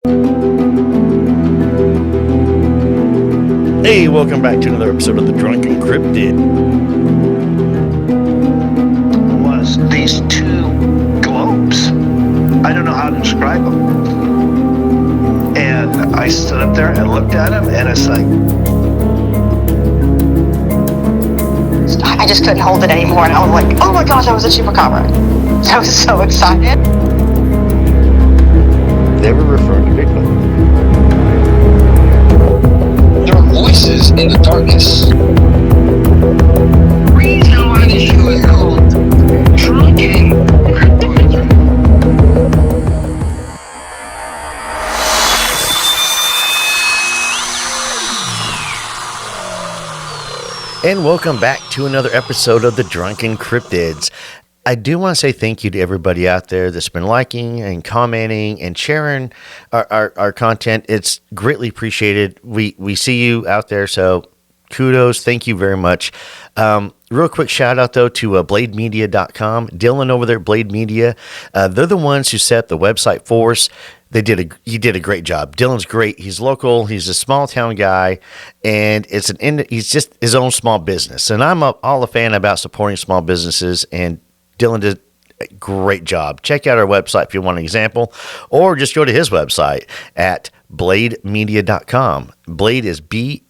Hey, welcome back to another episode of The Drunken Cryptid. Was these two globes. I don't know how to describe them. And I stood up there and looked at them, and it's like, I just couldn't hold it anymore, and I was like, oh my gosh, I was a chupacabra. I was so excited. They were referring to Bigfoot. There are voices in the darkness. The reason why the show is called Drunken Cryptid. And welcome back to another episode of The Drunken Cryptids. I do want to say thank you to everybody out there that's been liking and commenting and sharing our content. It's greatly appreciated. We see you out there, so kudos. Thank you very much. Real quick shout out, though, to blademedia.com. Dylan over there, Blade Media. They're the ones who set up the website for us. He did a great job. Dylan's great. He's local. He's a small town guy, and he's just his own small business. And I'm all a fan about supporting small businesses, and Dylan did a great job. Check out our website if you want an example, or just go to his website at blademedia.com. Blade is BLAYED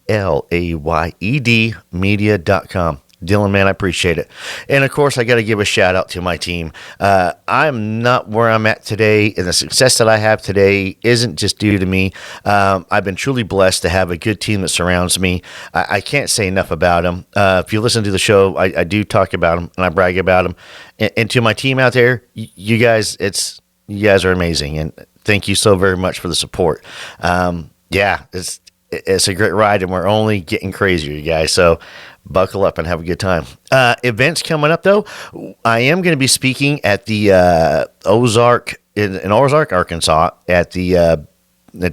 media.com. Dylan, man, I appreciate it. And, of course, I got to give a shout-out to my team. I'm not where I'm at today, and the success that I have today isn't just due to me. I've been truly blessed to have a good team that surrounds me. I can't say enough about them. If you listen to the show, I do talk about them, and I brag about them. And to my team out there, you guys are amazing, and thank you so very much for the support. It's a great ride, and we're only getting crazier, you guys. So buckle up and have a good time. Events coming up, though. I am going to be speaking at the Ozark, in Ozark, Arkansas, at the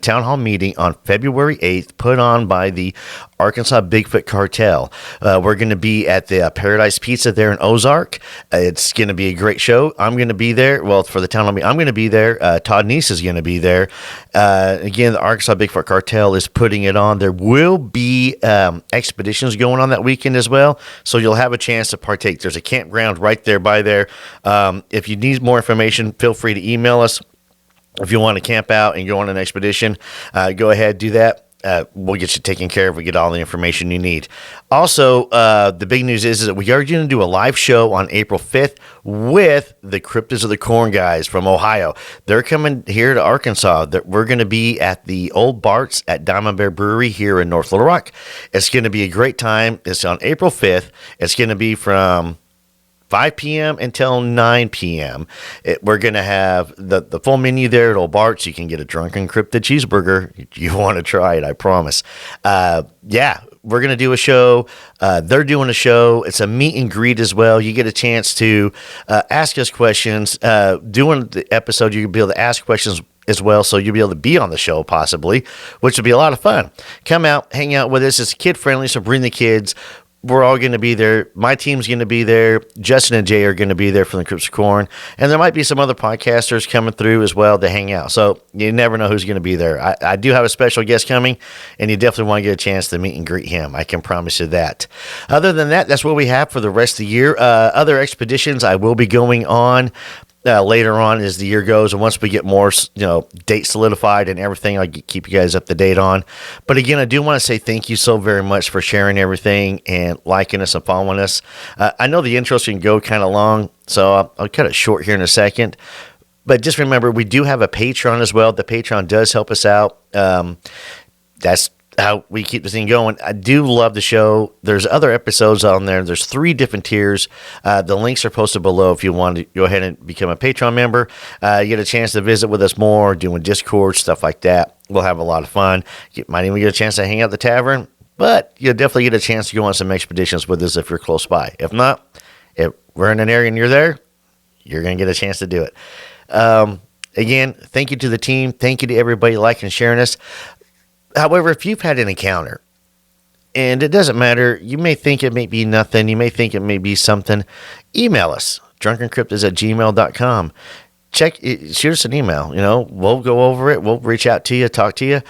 town hall meeting on February 8th, put on by the Arkansas Bigfoot Cartel. We're going to be at the Paradise Pizza there in Ozark. It's going to be a great show. I'm going to be there. Well, for the town hall meeting, I'm going to be there. Todd Neese is going to be there. Again, the Arkansas Bigfoot Cartel is putting it on. There will be expeditions going on that weekend as well, so you'll have a chance to partake. There's a campground right there by there. If you need more information, feel free to email us. If you want to camp out and go on an expedition, go ahead, do that. We'll get you taken care of. We get all the information you need. Also, the big news is that we are going to do a live show on April 5th with the Cryptids of the Corn guys from Ohio. They're coming here to Arkansas. We're going to be at the Old Bart's at Diamond Bear Brewery here in North Little Rock. It's going to be a great time. It's on April 5th. It's going to be from 5 p.m. until 9 p.m. We're going to have the full menu there at Old Bart's. You can get a Drunken Cryptid cheeseburger. You want to try it, I promise. We're going to do a show. They're doing a show. It's a meet and greet as well. You get a chance to ask us questions. Doing the episode, you'll be able to ask questions as well, so you'll be able to be on the show possibly, which will be a lot of fun. Come out, hang out with us. It's kid-friendly, so bring the kids. We're all going to be there. My team's going to be there. Justin and Jay are going to be there from the Crypts of Corn. And there might be some other podcasters coming through as well to hang out. So you never know who's going to be there. I do have a special guest coming, and you definitely want to get a chance to meet and greet him. I can promise you that. Other than that, that's what we have for the rest of the year. Other expeditions I will be going on later on as the year goes, and once we get more dates solidified and everything, I'll keep you guys up to date on. But again, I do want to say thank you so very much for sharing everything and liking us and following us. I know the intros can go kind of long, so I'll cut it short here in a second. But just remember, we do have a Patreon as well. The Patreon does help us out. That's how we keep this thing going. I do love the show. There's other episodes on there. There's 3 different tiers. The links are posted below if you want to go ahead and become a Patreon member. You get a chance to visit with us more, doing Discord, stuff like that. We'll have a lot of fun. You might even get a chance to hang out at the tavern, but you'll definitely get a chance to go on some expeditions with us if you're close by. If not, if we're in an area and you're there, you're going to get a chance to do it. Again, thank you to the team. Thank you to everybody liking and sharing us. However, if you've had an encounter, and it doesn't matter, you may think it may be nothing, you may think it may be something, email us, drunkencryptids@gmail.com. shoot us an email. We'll go over it. We'll reach out to you, talk to you.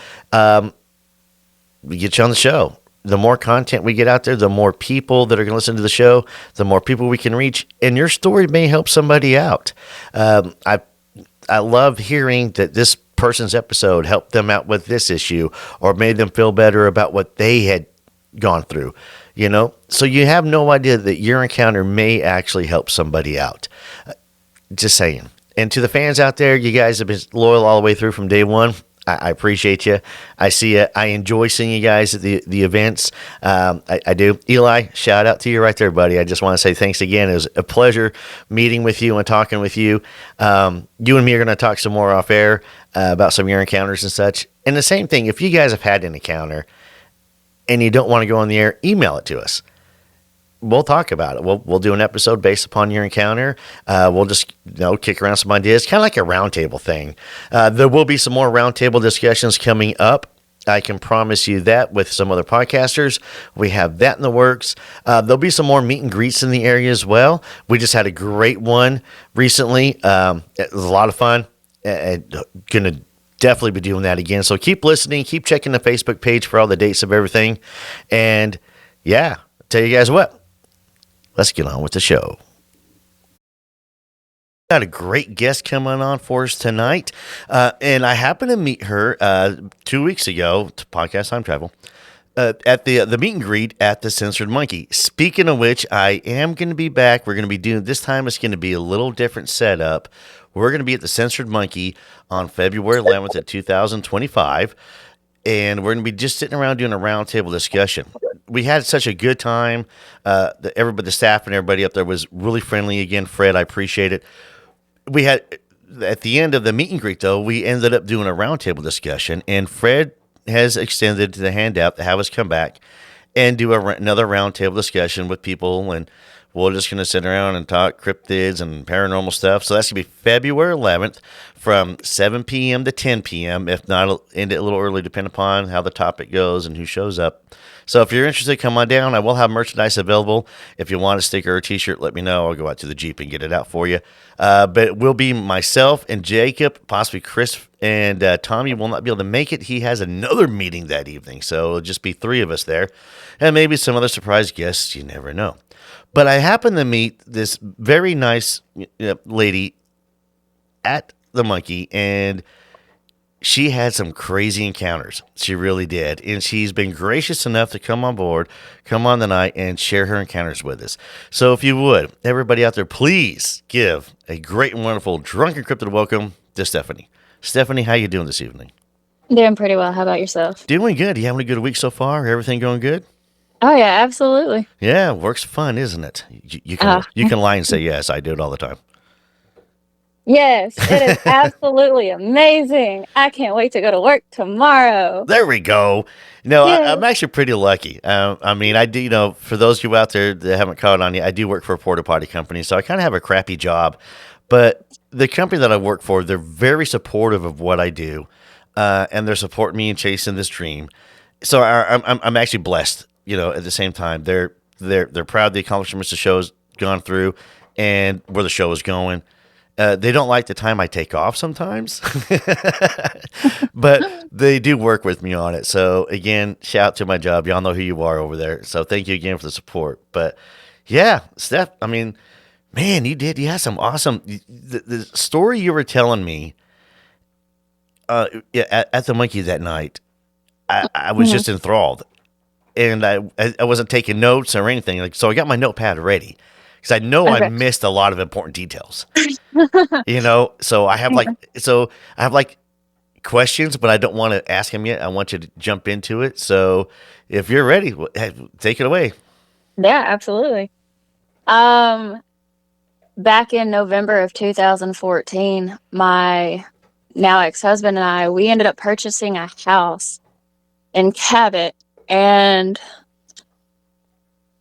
We get you on the show. The more content we get out there, the more people that are going to listen to the show, the more people we can reach, and your story may help somebody out. I love hearing that this person's episode helped them out with this issue or made them feel better about what they had gone through. So you have no idea that your encounter may actually help somebody out. Just saying. And to the fans out there, you guys have been loyal all the way through from day one. I appreciate you. I see it. I enjoy seeing you guys at the events. I do. Eli, shout out to you right there, buddy. I just want to say thanks again. It was a pleasure meeting with you and talking with you. You and me are going to talk some more off air about some of your encounters and such. And the same thing, if you guys have had an encounter and you don't want to go on the air, email it to us. We'll talk about it. We'll do an episode based upon your encounter. We'll just kick around some ideas, kind of like a roundtable thing. There will be some more roundtable discussions coming up. I can promise you that with some other podcasters. We have that in the works. There'll be some more meet and greets in the area as well. We just had a great one recently. It was a lot of fun. Gonna definitely be doing that again. So keep listening. Keep checking the Facebook page for all the dates of everything. And yeah, tell you guys what. Let's get on with the show. Got a great guest coming on for us tonight. And I happened to meet her 2 weeks ago to Podcast Time Travel at the meet and greet at the Censored Monkey. Speaking of which, I am going to be back. We're going to be doing, this time it's going to be a little different setup. We're going to be at the Censored Monkey on February 11th at 2025. And we're going to be just sitting around doing a roundtable discussion. We had such a good time. Everybody, the staff and everybody up there was really friendly. Again, Fred, I appreciate it. We had, at the end of the meet and greet, though, we ended up doing a roundtable discussion. And Fred has extended the handout to have us come back and do another roundtable discussion with people. And we're just going to sit around and talk cryptids and paranormal stuff. So that's going to be February 11th from 7 p.m. to 10 p.m. If not, it'll end it a little early, depending upon how the topic goes and who shows up. So if you're interested, come on down. I will have merchandise available. If you want a sticker or a t-shirt, let me know. I'll go out to the Jeep and get it out for you. But it will be myself and Jacob, possibly Chris, and Tommy will not be able to make it. He has another meeting that evening. So it'll just be three of us there. And maybe some other surprise guests. You never know. But I happened to meet this very nice lady at the Monkey, and she had some crazy encounters. She really did. And she's been gracious enough to come on board, come on the night, and share her encounters with us. So if you would, everybody out there, please give a great and wonderful Drunken Cryptid welcome to Stephanie. Stephanie, how you doing this evening? Doing pretty well. How about yourself? Doing good. You having a good week so far? Everything going good? Oh, yeah, absolutely. Yeah, work's fun, isn't it? You can lie and say yes. I do it all the time. Yes, it is absolutely amazing. I can't wait to go to work tomorrow. There we go. No, Yeah. I'm actually pretty lucky. I mean, I do, for those of you out there that haven't caught on yet, I do work for a porta potty company, so I kind of have a crappy job. But the company that I work for, they're very supportive of what I do, and they're supporting me in chasing this dream. So I'm actually blessed. At the same time, they're proud of the accomplishments the show's gone through and where the show is going. They don't like the time I take off sometimes, but they do work with me on it. So again, shout out to my job. Y'all know who you are over there. So thank you again for the support. But yeah, Steph, I mean, man, you had some awesome, the story you were telling me at the Monkey that night, I was just enthralled. And I wasn't taking notes or anything. So I got my notepad ready because I know I missed a lot of important details. So I have questions, but I don't want to ask him yet. I want you to jump into it. So if you're ready, take it away. Yeah, absolutely. Back in November of 2014, my now ex-husband and we ended up purchasing a house in Cabot. And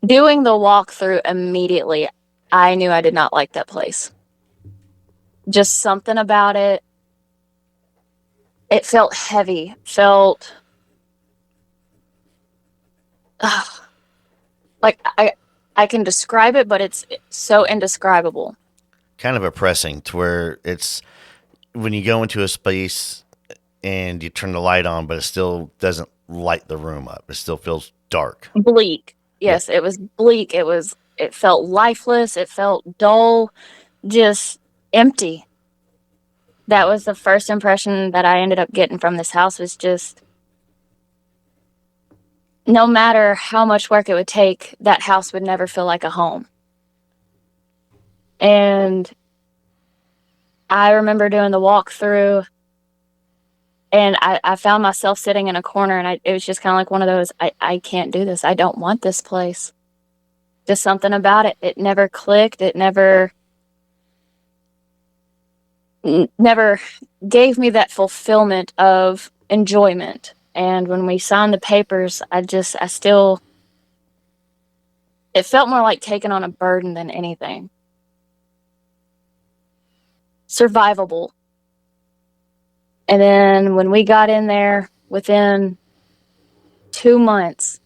doing the walkthrough immediately, I knew I did not like that place. Just something about it. It felt heavy. Like I can describe it, but it's so indescribable. kind of oppressing to where it's when you go into a space and you turn the light on, but it still doesn't light the room up. It still feels dark. Bleak. Yeah. Yes, it was bleak. It felt lifeless. It felt dull, just empty. That was the first impression that I ended up getting from this house, was just no matter how much work it would take, that house would never feel like a home. And I remember doing the walkthrough, and I found myself sitting in a corner, and it was just kind of like one of those, I can't do this. I don't want this place. Just something about it. It never clicked. It never gave me that fulfillment of enjoyment. And when we signed the papers, it felt more like taking on a burden than anything. Survivable. And then when we got in there, within 2 months,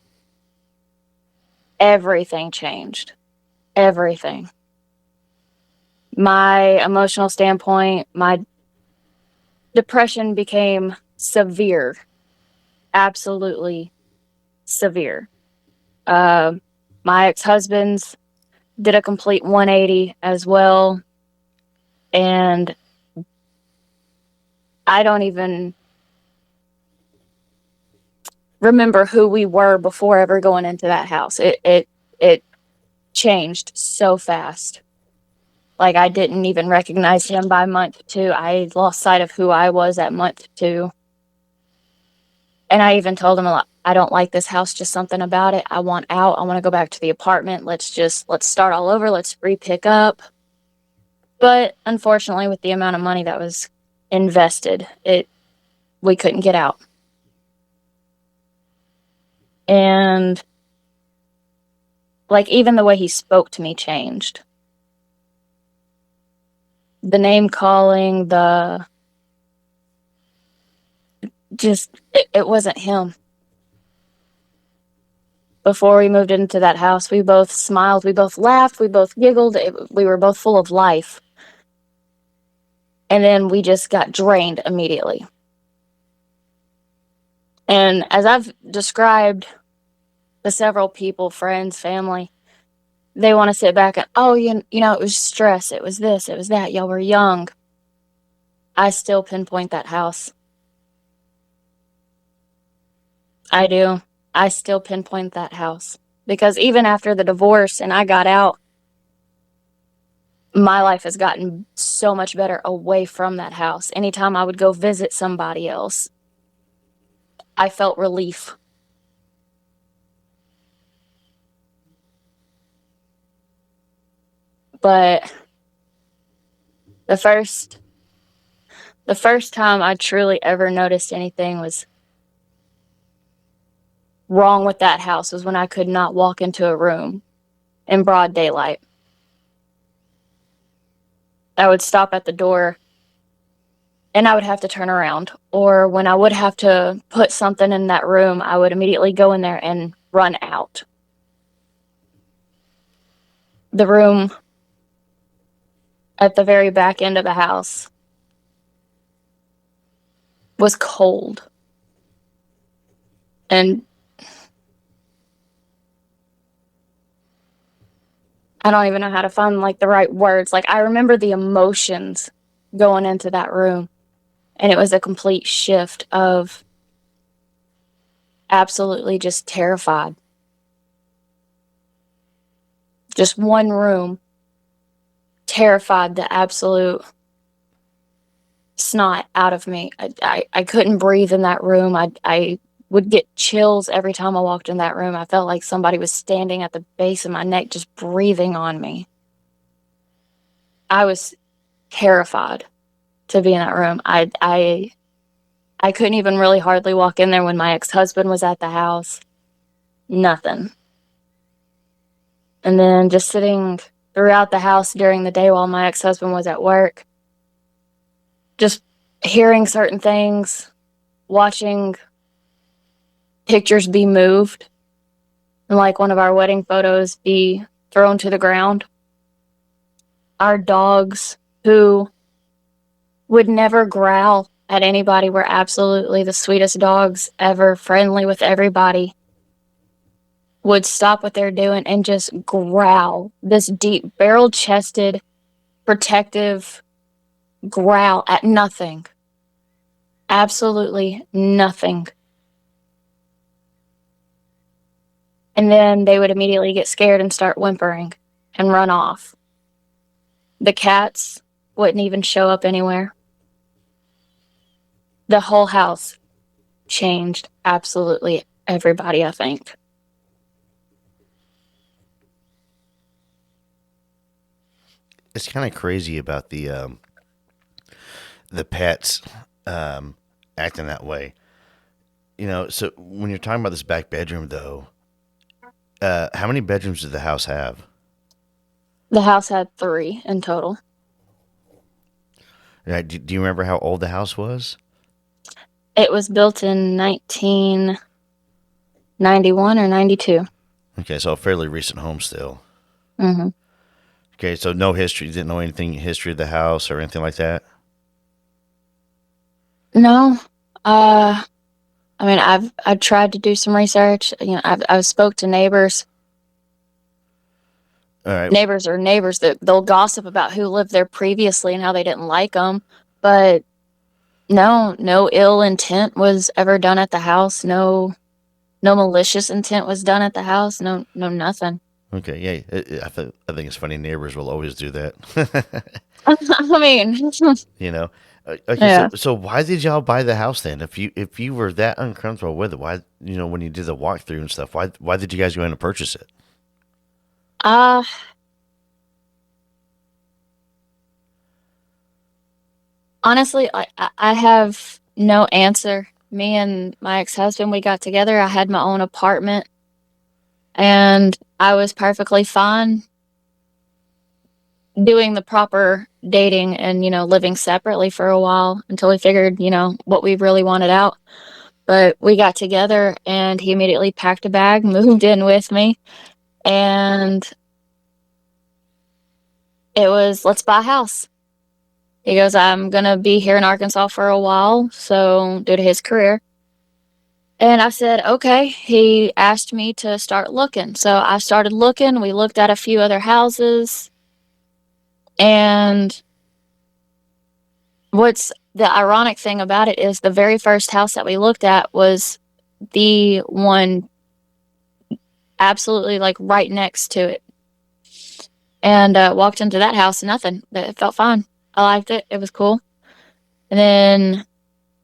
everything changed. Everything. My emotional standpoint, my depression became severe. Absolutely severe. My ex-husband's did a complete 180 as well. And I don't even remember who we were before ever going into that house. It changed so fast. Like, I didn't even recognize him by month 2. I lost sight of who I was at month 2. And I even told him, I don't like this house, just something about it. I want out. I want to go back to the apartment. Let's start all over. Let's re-pick up. But unfortunately, with the amount of money that was invested, we couldn't get out. And like, even the way he spoke to me changed. The name calling, it wasn't him. Before we moved into that house, we both smiled, we both laughed, we both giggled, we were both full of life. And then we just got drained immediately. And as I've described to several people, friends, family, they want to sit back and, oh, you know, it was stress, it was this, it was that, y'all were young. I still pinpoint that house. I do. I still pinpoint that house. Because even after the divorce and I got out, my life has gotten so much better away from that house. Anytime I would go visit somebody else, I felt relief. But the first time I truly ever noticed anything was wrong with that house was when I could not walk into a room in broad daylight. I would stop at the door and I would have to turn around. Or when I would have to put something in that room, I would immediately go in there and run out. The room at the very back end of the house was cold. And I don't even know how to find like the right words. Like, I remember the emotions going into that room, and it was a complete shift of absolutely just terrified. Just one room, terrified the absolute snot out of me. I couldn't breathe in that room. I would get chills every time I walked in that room. I felt like somebody was standing at the base of my neck just breathing on me. I was terrified to be in that room. I couldn't even really hardly walk in there when my ex-husband was at the house. Nothing. And then just sitting throughout the house during the day while my ex-husband was at work, just hearing certain things, watching pictures be moved, and like one of our wedding photos be thrown to the ground. Our dogs, who would never growl at anybody, were absolutely the sweetest dogs ever, friendly with everybody, would stop what they're doing and just growl. This deep, barrel-chested, protective growl at nothing. Absolutely nothing. And then they would immediately get scared and start whimpering and run off. The cats wouldn't even show up anywhere. The whole house changed absolutely everybody, I think. It's kind of crazy about the pets acting that way. So when you're talking about this back bedroom, though, how many bedrooms did the house have? The house had 3 in total. Right? Do you remember how old the house was? It was built in 1991 or 92. Okay, so a fairly recent home still. Mm-hmm. Okay, so no history. You didn't know anything history of the house or anything like that? No. I mean, I've tried to do some research. I've spoke to neighbors. All right. Neighbors are neighbors, that they'll gossip about who lived there previously and how they didn't like them. But no ill intent was ever done at the house. No malicious intent was done at the house. No nothing. Okay, yeah. I think it's funny. Neighbors will always do that. I mean, Okay, yeah. so why did y'all buy the house then? If you were that uncomfortable with it, why when you did the walkthrough and stuff, why did you guys go in and purchase it? Honestly, I have no answer. Me and my ex-husband, we got together. I had my own apartment, and I was perfectly fine doing the proper dating and, living separately for a while until we figured, what we really wanted out. But we got together, and he immediately packed a bag, moved in with me, and it was, let's buy a house. He goes, I'm going to be here in Arkansas for a while, so due to his career. And I said, okay. He asked me to start looking. So I started looking. We looked at a few other houses. And what's the ironic thing about it is the very first house that we looked at was the one absolutely like right next to it. And walked into that house, nothing. It felt fine. I liked it. It was cool. And then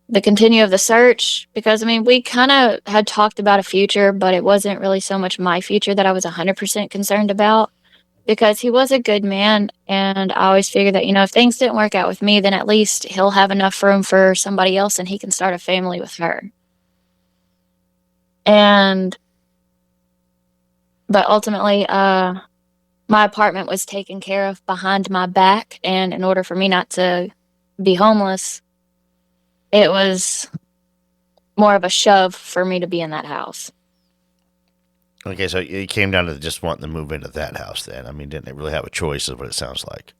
the continue of the search, because, we kind of had talked about a future, but it wasn't really so much my future that I was 100% concerned about, because he was a good man, and I always figured that, if things didn't work out with me, then at least he'll have enough room for somebody else and he can start a family with her. But ultimately, my apartment was taken care of behind my back, and in order for me not to be homeless, it was more of a shove for me to be in that house. Okay, so it came down to just wanting to move into that house then. Didn't really have a choice, is what it sounds like.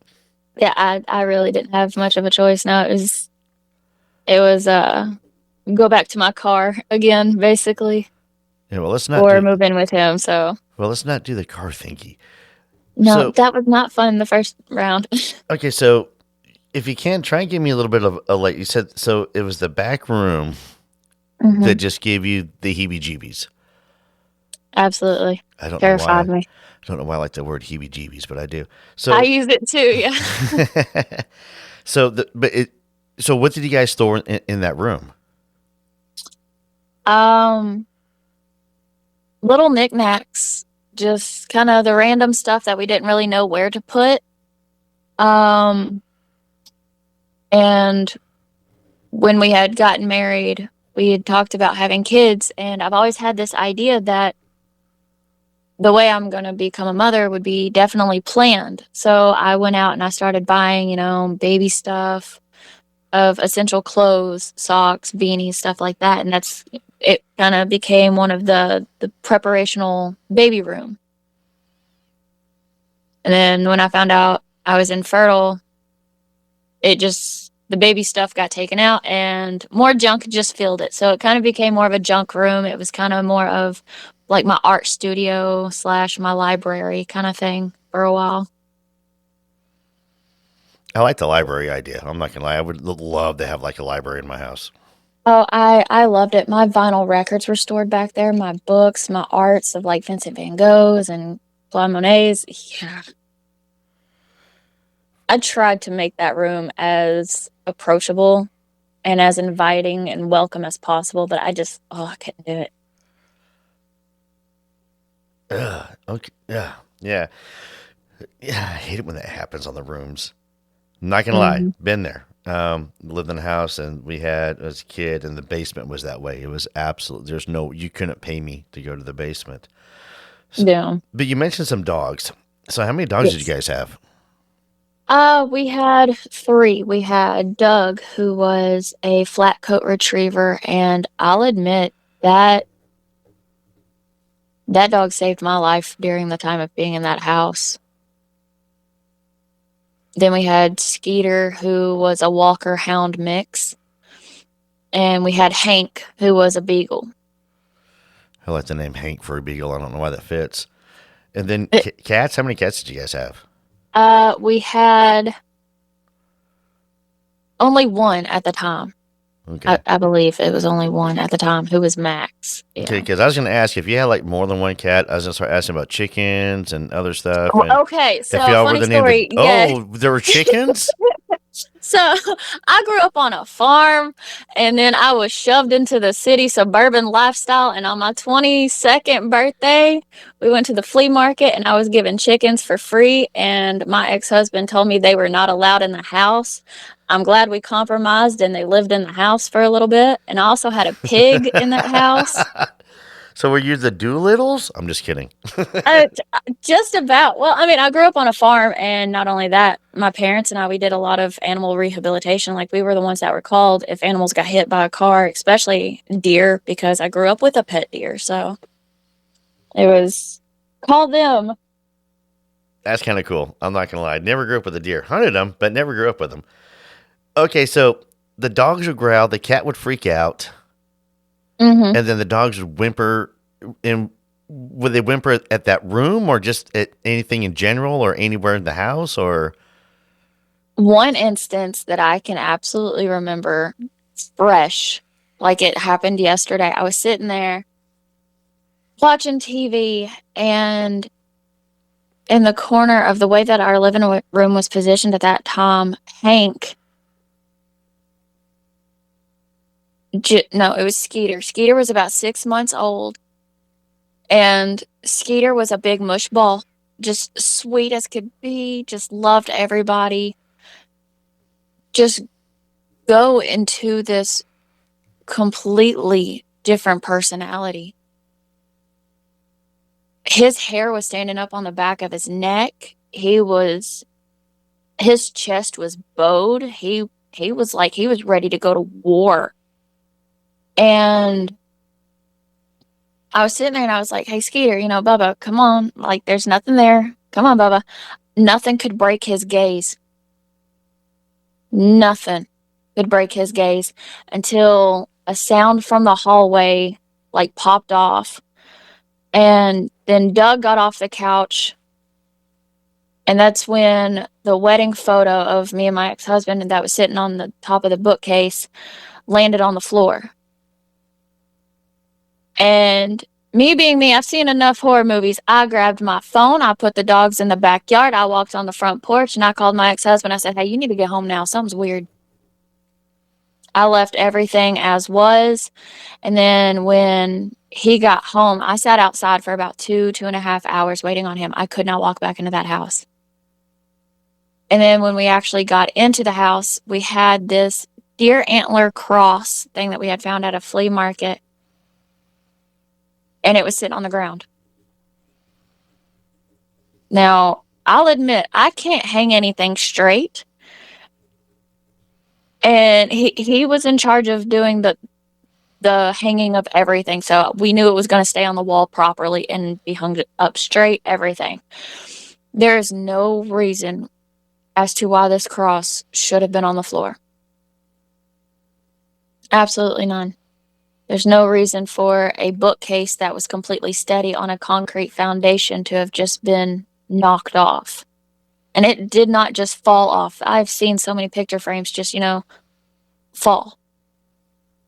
Yeah, I really didn't have much of a choice. No, it was go back to my car again, basically. Yeah, well, let's not move in with him. So let's not do the car thingy. no, that was not fun the first round. Okay, so if you can, try and give me a little bit of like you said. So it was the back room that just gave you the heebie-jeebies. Absolutely, I don't terrified know why. me. I don't know why I like the word heebie-jeebies, but I do. So I use it too. Yeah. So what did you guys store in that room? Little knickknacks, just kind of the random stuff that we didn't really know where to put. And when we had gotten married, we had talked about having kids, and I've always had this idea that the way I'm going to become a mother would be definitely planned. So I went out and I started buying, baby stuff, of essential clothes, socks, beanies, stuff like that. And it kind of became one of the preparational baby room. And then when I found out I was infertile. The baby stuff got taken out and more junk just filled it. So it kind of became more of a junk room. It was kind of more of like my art studio / my library kind of thing for a while. I like the library idea. I'm not gonna lie. I would love to have like a library in my house. Oh, I loved it. My vinyl records were stored back there. My books, my arts of like Vincent Van Goghs and Claude Monet's. Yeah. I tried to make that room as approachable and as inviting and welcome as possible, but I couldn't do it. Okay. Yeah. Yeah. Yeah. I hate it when that happens on the rooms. I'm not gonna lie. Mm-hmm. Been there. Lived in a house, and we had as a kid, and the basement was that way. It was absolute. You couldn't pay me to go to the basement. Yeah. But you mentioned some dogs. So how many dogs did you guys have? We had 3. We had Doug, who was a flat coat retriever, and I'll admit that dog saved my life during the time of being in that house. Then we had Skeeter, who was a Walker Hound mix, and we had Hank, who was a Beagle. I like the name Hank for a beagle. I don't know why that fits. And then It- cats. How many cats did you guys have? We had only one at the time. Okay. I believe it was only one at the time, who was Max. Yeah. Okay, because I was going to ask if you had like more than one cat. I was going to start asking about chickens and other stuff. And Okay, so if y'all were funny the name story. Yeah. there were chickens. So I grew up on a farm, and then I was shoved into the city suburban lifestyle. And on my 22nd birthday, we went to the flea market, and I was given chickens for free. And my ex-husband told me they were not allowed in the house. I'm glad we compromised, and they lived in the house for a little bit. And I also had a pig in that house. So were you the Doolittles? I'm just kidding. Just about. Well, I mean, I grew up on a farm, and not only that, my parents and we did a lot of animal rehabilitation. Like, we were the ones that were called if animals got hit by a car, especially deer, because I grew up with a pet deer. So it was call them. That's kind of cool. I'm not going to lie. Never grew up with a deer. Hunted them, but never grew up with them. Okay, so the dogs would growl, the cat would freak out, Mm-hmm. and then the dogs would whimper. And would they whimper at that room, or just at anything in general, or anywhere in the house, or? One instance that I can absolutely remember fresh, like it happened yesterday. I was sitting there watching TV, and in the corner of the way that our living room was positioned at that time, Hank, no, it was Skeeter. Skeeter was about 6 months old, and Skeeter was a big mush ball, just sweet as could be, just loved everybody, just go into this completely different personality. His hair was standing up on the back of his neck. His chest was bowed. He was like he was ready to go to war. And I was sitting there and I was like, "Hey, Skeeter, Bubba, come on. Like, there's nothing there. Come on, Bubba." Nothing could break his gaze. Nothing could break his gaze until a sound from the hallway, like, popped off. And then Doug got off the couch. And that's when the wedding photo of me and my ex-husband that was sitting on the top of the bookcase landed on the floor. And me being me, I've seen enough horror movies. I grabbed my phone. I put the dogs in the backyard. I walked on the front porch, and I called my ex-husband. I said, "Hey, you need to get home now. Something's weird." I left everything as was. And then when he got home, I sat outside for about 2.5 hours waiting on him. I could not walk back into that house. And then when we actually got into the house, we had this deer antler cross thing that we had found at a flea market. And it was sitting on the ground. Now, I'll admit, I can't hang anything straight. And he was in charge of doing the hanging of everything. So we knew it was going to stay on the wall properly and be hung up straight, everything. There is no reason as to why this cross should have been on the floor. Absolutely none. There's no reason for a bookcase that was completely steady on a concrete foundation to have just been knocked off. And it did not just fall off. I've seen so many picture frames just, fall.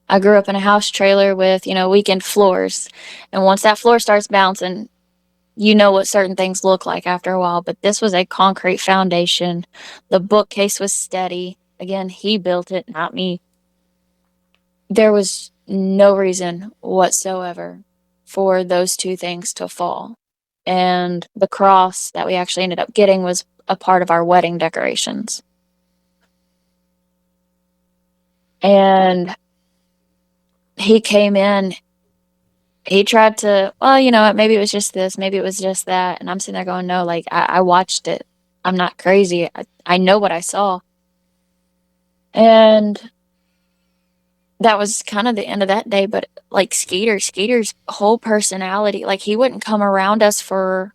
I grew up in a house trailer with, weekend floors. And once that floor starts bouncing, you know what certain things look like after a while. But this was a concrete foundation. The bookcase was steady. Again, he built it, not me. There was no reason whatsoever for those two things to fall. And the cross that we actually ended up getting was a part of our wedding decorations. And he came in, he tried to, well, you know what, maybe it was just this, maybe it was just that. And I'm sitting there going, no, like, I watched it. I'm not crazy. I know what I saw. And that was kind of the end of that day. But like Skeeter's whole personality, like he wouldn't come around us for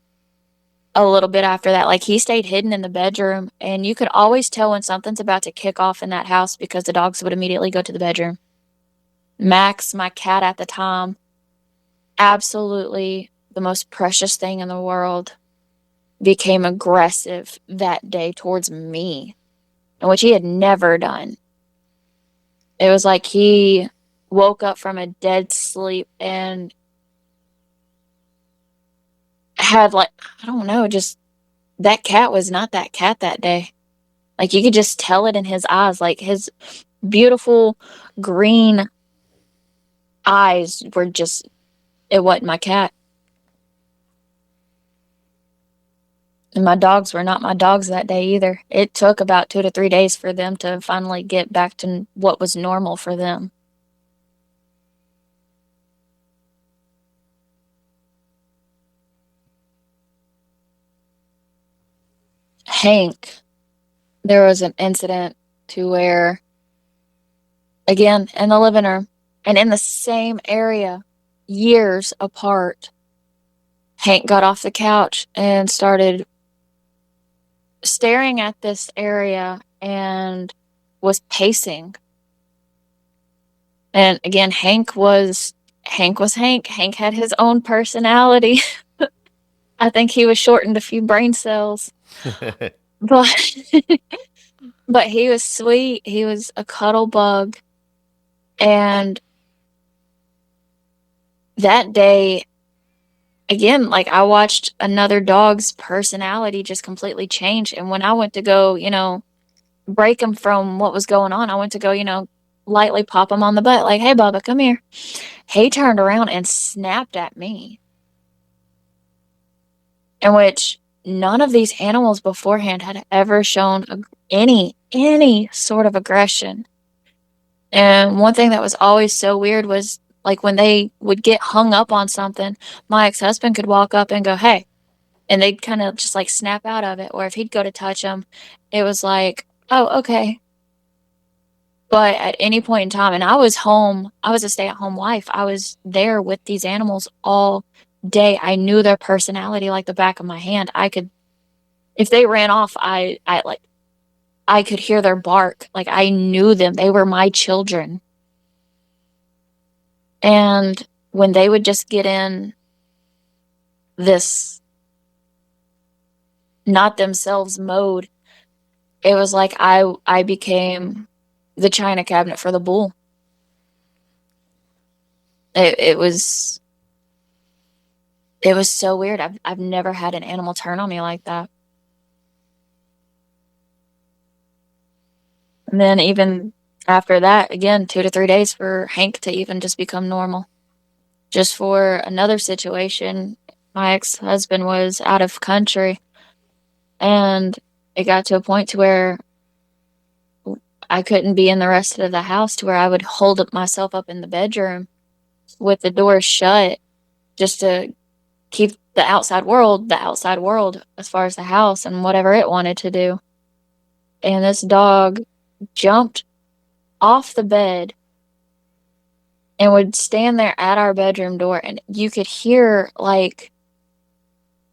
a little bit after that. Like he stayed hidden in the bedroom, and you could always tell when something's about to kick off in that house because the dogs would immediately go to the bedroom. Max, my cat at the time, absolutely the most precious thing in the world, became aggressive that day towards me, which he had never done. It was like he woke up from a dead sleep and had, like, I don't know, just that cat was not that cat that day. Like you could just tell it in his eyes, like his beautiful green eyes were just, it wasn't my cat. And my dogs were not my dogs that day either. It took about 2 to 3 days for them to finally get back to what was normal for them. Hank, there was an incident to where, again, in the living room and in the same area, years apart, Hank got off the couch and started staring at this area and was pacing. And again, Hank was Hank. Hank had his own personality. I think he was shortened a few brain cells. But but he was sweet. He was a cuddle bug. And that day, again, like I watched another dog's personality just completely change. And when I went to go, break him from what was going on, I went to go, lightly pop him on the butt, like, hey, Bubba, come here. He turned around and snapped at me. In which none of these animals beforehand had ever shown any sort of aggression. And one thing that was always so weird was, like, when they would get hung up on something, my ex-husband could walk up and go, hey, and they'd kind of just like snap out of it. Or if he'd go to touch them, it was like, oh, okay. But at any point in time, and I was home, I was a stay-at-home wife. I was there with these animals all day. I knew their personality like the back of my hand. If they ran off, I could hear their bark. Like I knew them. They were my children. And when they would just get in this not themselves mode, it was like I became the china cabinet for the bull. It was so weird. I've never had an animal turn on me like that. And then even after that, again, 2 to 3 days for Hank to even just become normal. Just for another situation, my ex-husband was out of country, and it got to a point to where I couldn't be in the rest of the house, to where I would hold myself up in the bedroom with the door shut just to keep the outside world as far as the house and whatever it wanted to do. And this dog jumped off the bed and would stand there at our bedroom door, and you could hear like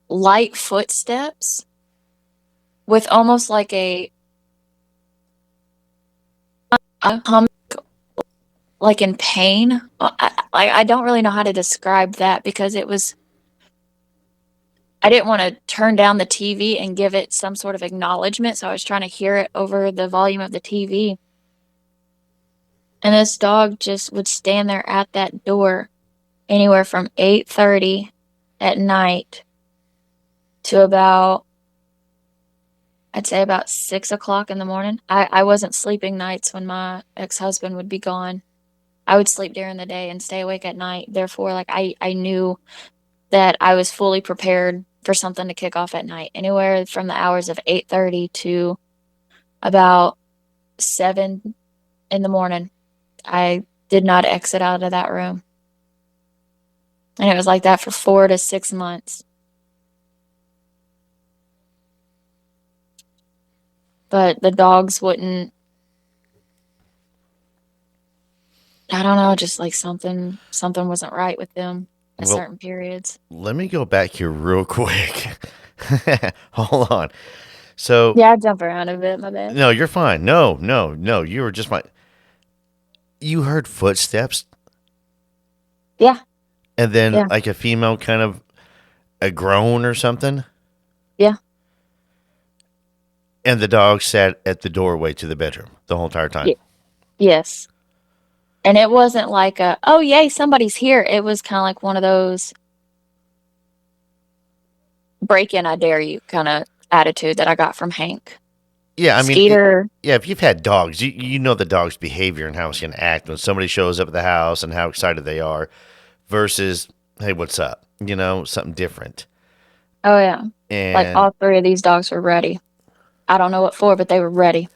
light footsteps with almost like a hum, like in pain. I don't really know how to describe that because it was. I didn't want to turn down the TV and give it some sort of acknowledgement, so I was trying to hear it over the volume of the TV. And this dog just would stand there at that door anywhere from 8:30 at night to about, I'd say about 6 o'clock in the morning. I wasn't sleeping nights when my ex-husband would be gone. I would sleep during the day and stay awake at night. Therefore, like I knew that I was fully prepared for something to kick off at night. Anywhere from the hours of 8:30 to about 7 in the morning. I did not exit out of that room. And it was like that for 4 to 6 months. But the dogs wouldn't, I don't know, just like something wasn't right with them at Well, certain periods. let me go back here real quick. Hold on. So, Yeah, I jump around a bit, my bad. no, you're fine. No, no, no. You were just fine. You heard footsteps Yeah, and then yeah, like a female kind of a groan or something. yeah. And the dog sat at the doorway to the bedroom the whole entire time. Yes. And it wasn't like a, oh, yay, somebody's here. It was kind of like one of those break in, I dare you kind of attitude that I got from Hank. Yeah, I mean, Skeeter. yeah, if you've had dogs, you know the dog's behavior and how it's going to act when somebody shows up at the house and how excited they are versus, hey, what's up? You know, something different. Oh, yeah. Like And all three of these dogs were ready. I don't know what for, but they were ready.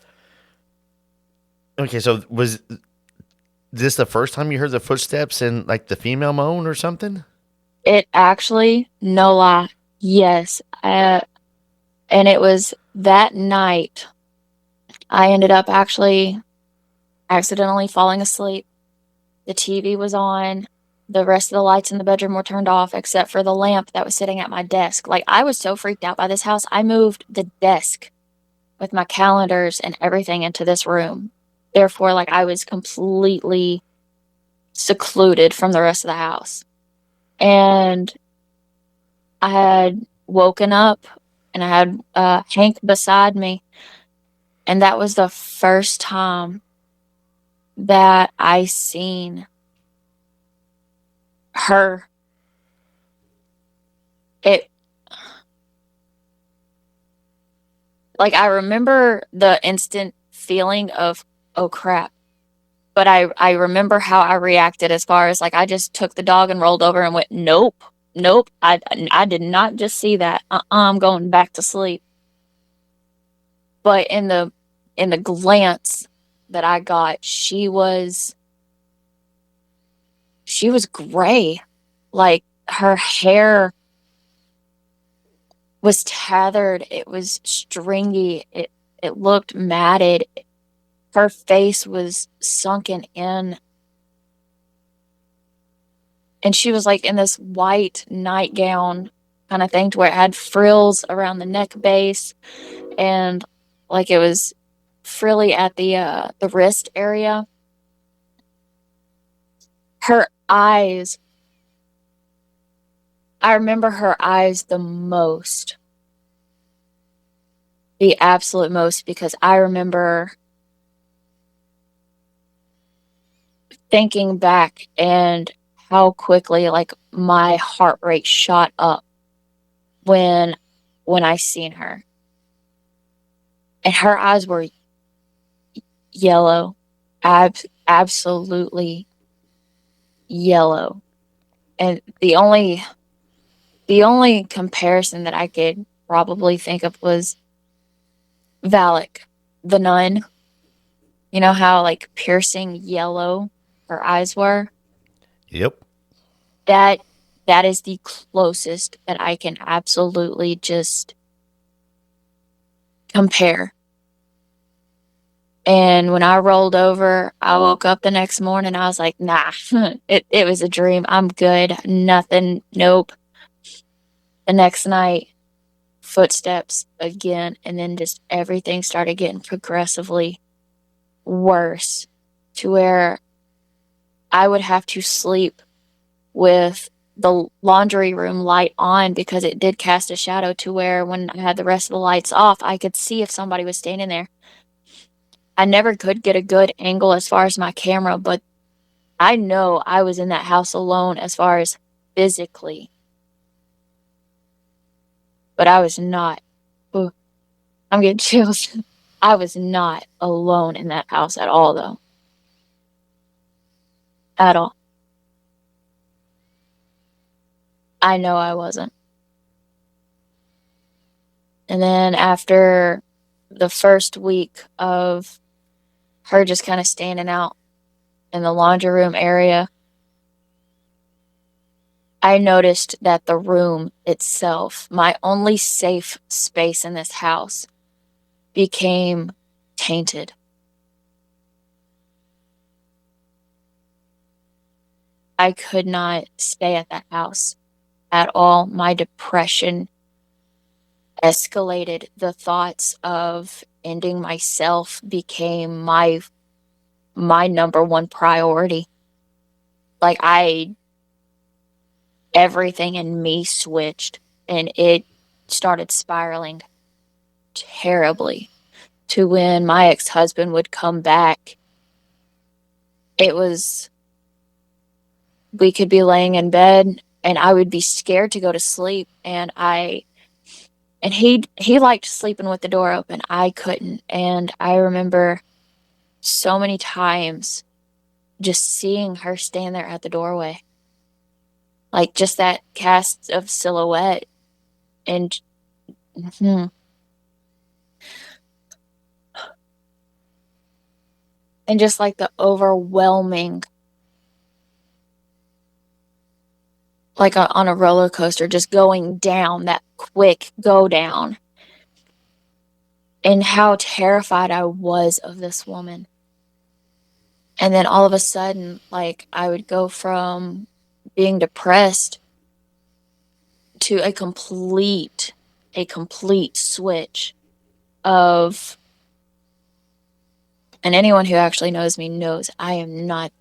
okay, so was this the first time you heard the footsteps and like the female moan or something? It actually, no lie, yes. And it was that night I ended up actually accidentally falling asleep. The TV was on. The rest of the lights in the bedroom were turned off except for the lamp that was sitting at my desk. Like, I was so freaked out by this house, I moved the desk with my calendars and everything into this room. Therefore, like, I was completely secluded from the rest of the house. And I had woken up and I had Hank beside me. And that was the first time that I seen her. It, like, I remember the instant feeling of, oh crap. But I remember how I reacted as far as, like, I just took the dog and rolled over and went, nope, nope. I did not just see that. I'm going back to sleep. But in the glance that I got, she was gray. Like, her hair was tethered. It was stringy. It looked matted. Her face was sunken in. And she was like in this white nightgown kind of thing to where it had frills around the neck base and like it was frilly at the wrist area. Her eyes, I remember her eyes the most. The absolute most, because I remember thinking back and how quickly like my heart rate shot up when I seen her. And her eyes were yellow. Absolutely yellow. And the only comparison that I could probably think of was Valak, the nun. You know how like piercing yellow her eyes were? Yep. That is the closest that I can absolutely just compare. And when I rolled over, I woke up the next morning, I was like, nah, it was a dream. I'm good. Nothing. Nope. The next night, footsteps again, and then just everything started getting progressively worse to where I would have to sleep with the laundry room light on because it did cast a shadow to where when I had the rest of the lights off, I could see if somebody was standing there. I never could get a good angle as far as my camera, but I know I was in that house alone as far as physically. But I was not. Ooh, I'm getting chills. I was not alone in that house at all, though. At all. I know I wasn't. And then after the first week of her just kind of standing out in the laundry room area, I noticed that the room itself, my only safe space in this house, became tainted. I could not stay at that house at all. My depression escalated. The thoughts of ending myself became my number one priority. Like everything in me switched and it started spiraling terribly to when my ex-husband would come back. We could be laying in bed and I would be scared to go to sleep, and he liked sleeping with the door open. I couldn't. And I remember so many times just seeing her stand there at the doorway. Like just that cast of silhouette. And and just like the overwhelming, like on a roller coaster, just going down, that quick go down. And how terrified I was of this woman. And then all of a sudden, like, I would go from being depressed to a complete switch of, and anyone who actually knows me knows I am not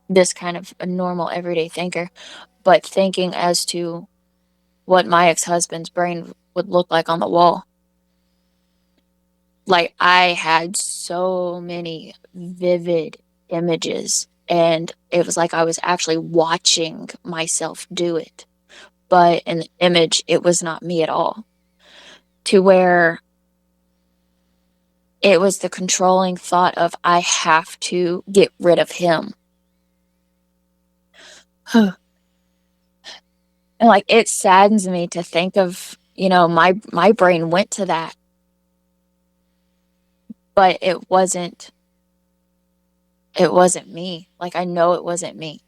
this kind of a normal everyday thinker, but thinking as to what my ex-husband's brain would look like on the wall. Like, I had so many vivid images, and it was like I was actually watching myself do it. But in the image, it was not me at all. To where it was the controlling thought of, I have to get rid of him. And like, it saddens me to think of, my brain went to that. But it wasn't me. Like, I know it wasn't me.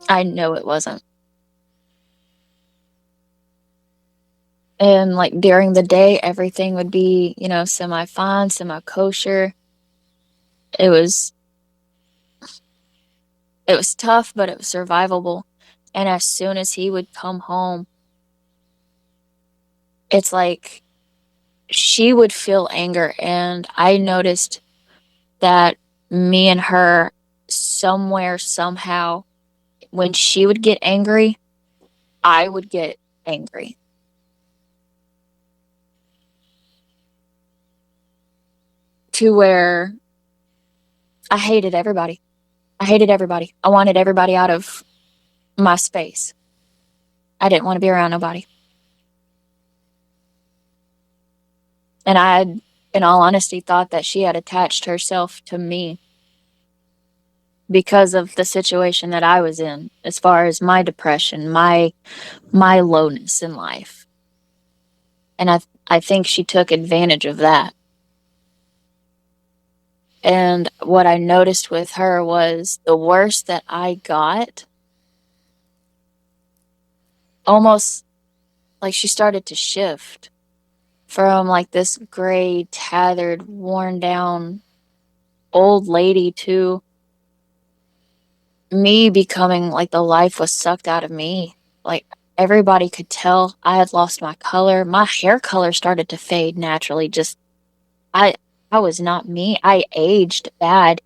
I know it wasn't. And like during the day, everything would be, semi-fine, semi-kosher. It was tough, but it was survivable. And as soon as he would come home, it's like she would feel anger. And I noticed that me and her, somewhere, somehow, when she would get angry, I would get angry. To where I hated everybody. I wanted everybody out of my space. I didn't want to be around nobody. And I had, in all honesty, thought that she had attached herself to me because of the situation that I was in, as far as my depression, my lowness in life. And I think she took advantage of that. And what I noticed with her was the worse that I got, almost like she started to shift from like this gray, tattered, worn down old lady to me becoming like the life was sucked out of me. like everybody could tell I had lost my color. My hair color started to fade naturally. Just I I was not me. I aged bad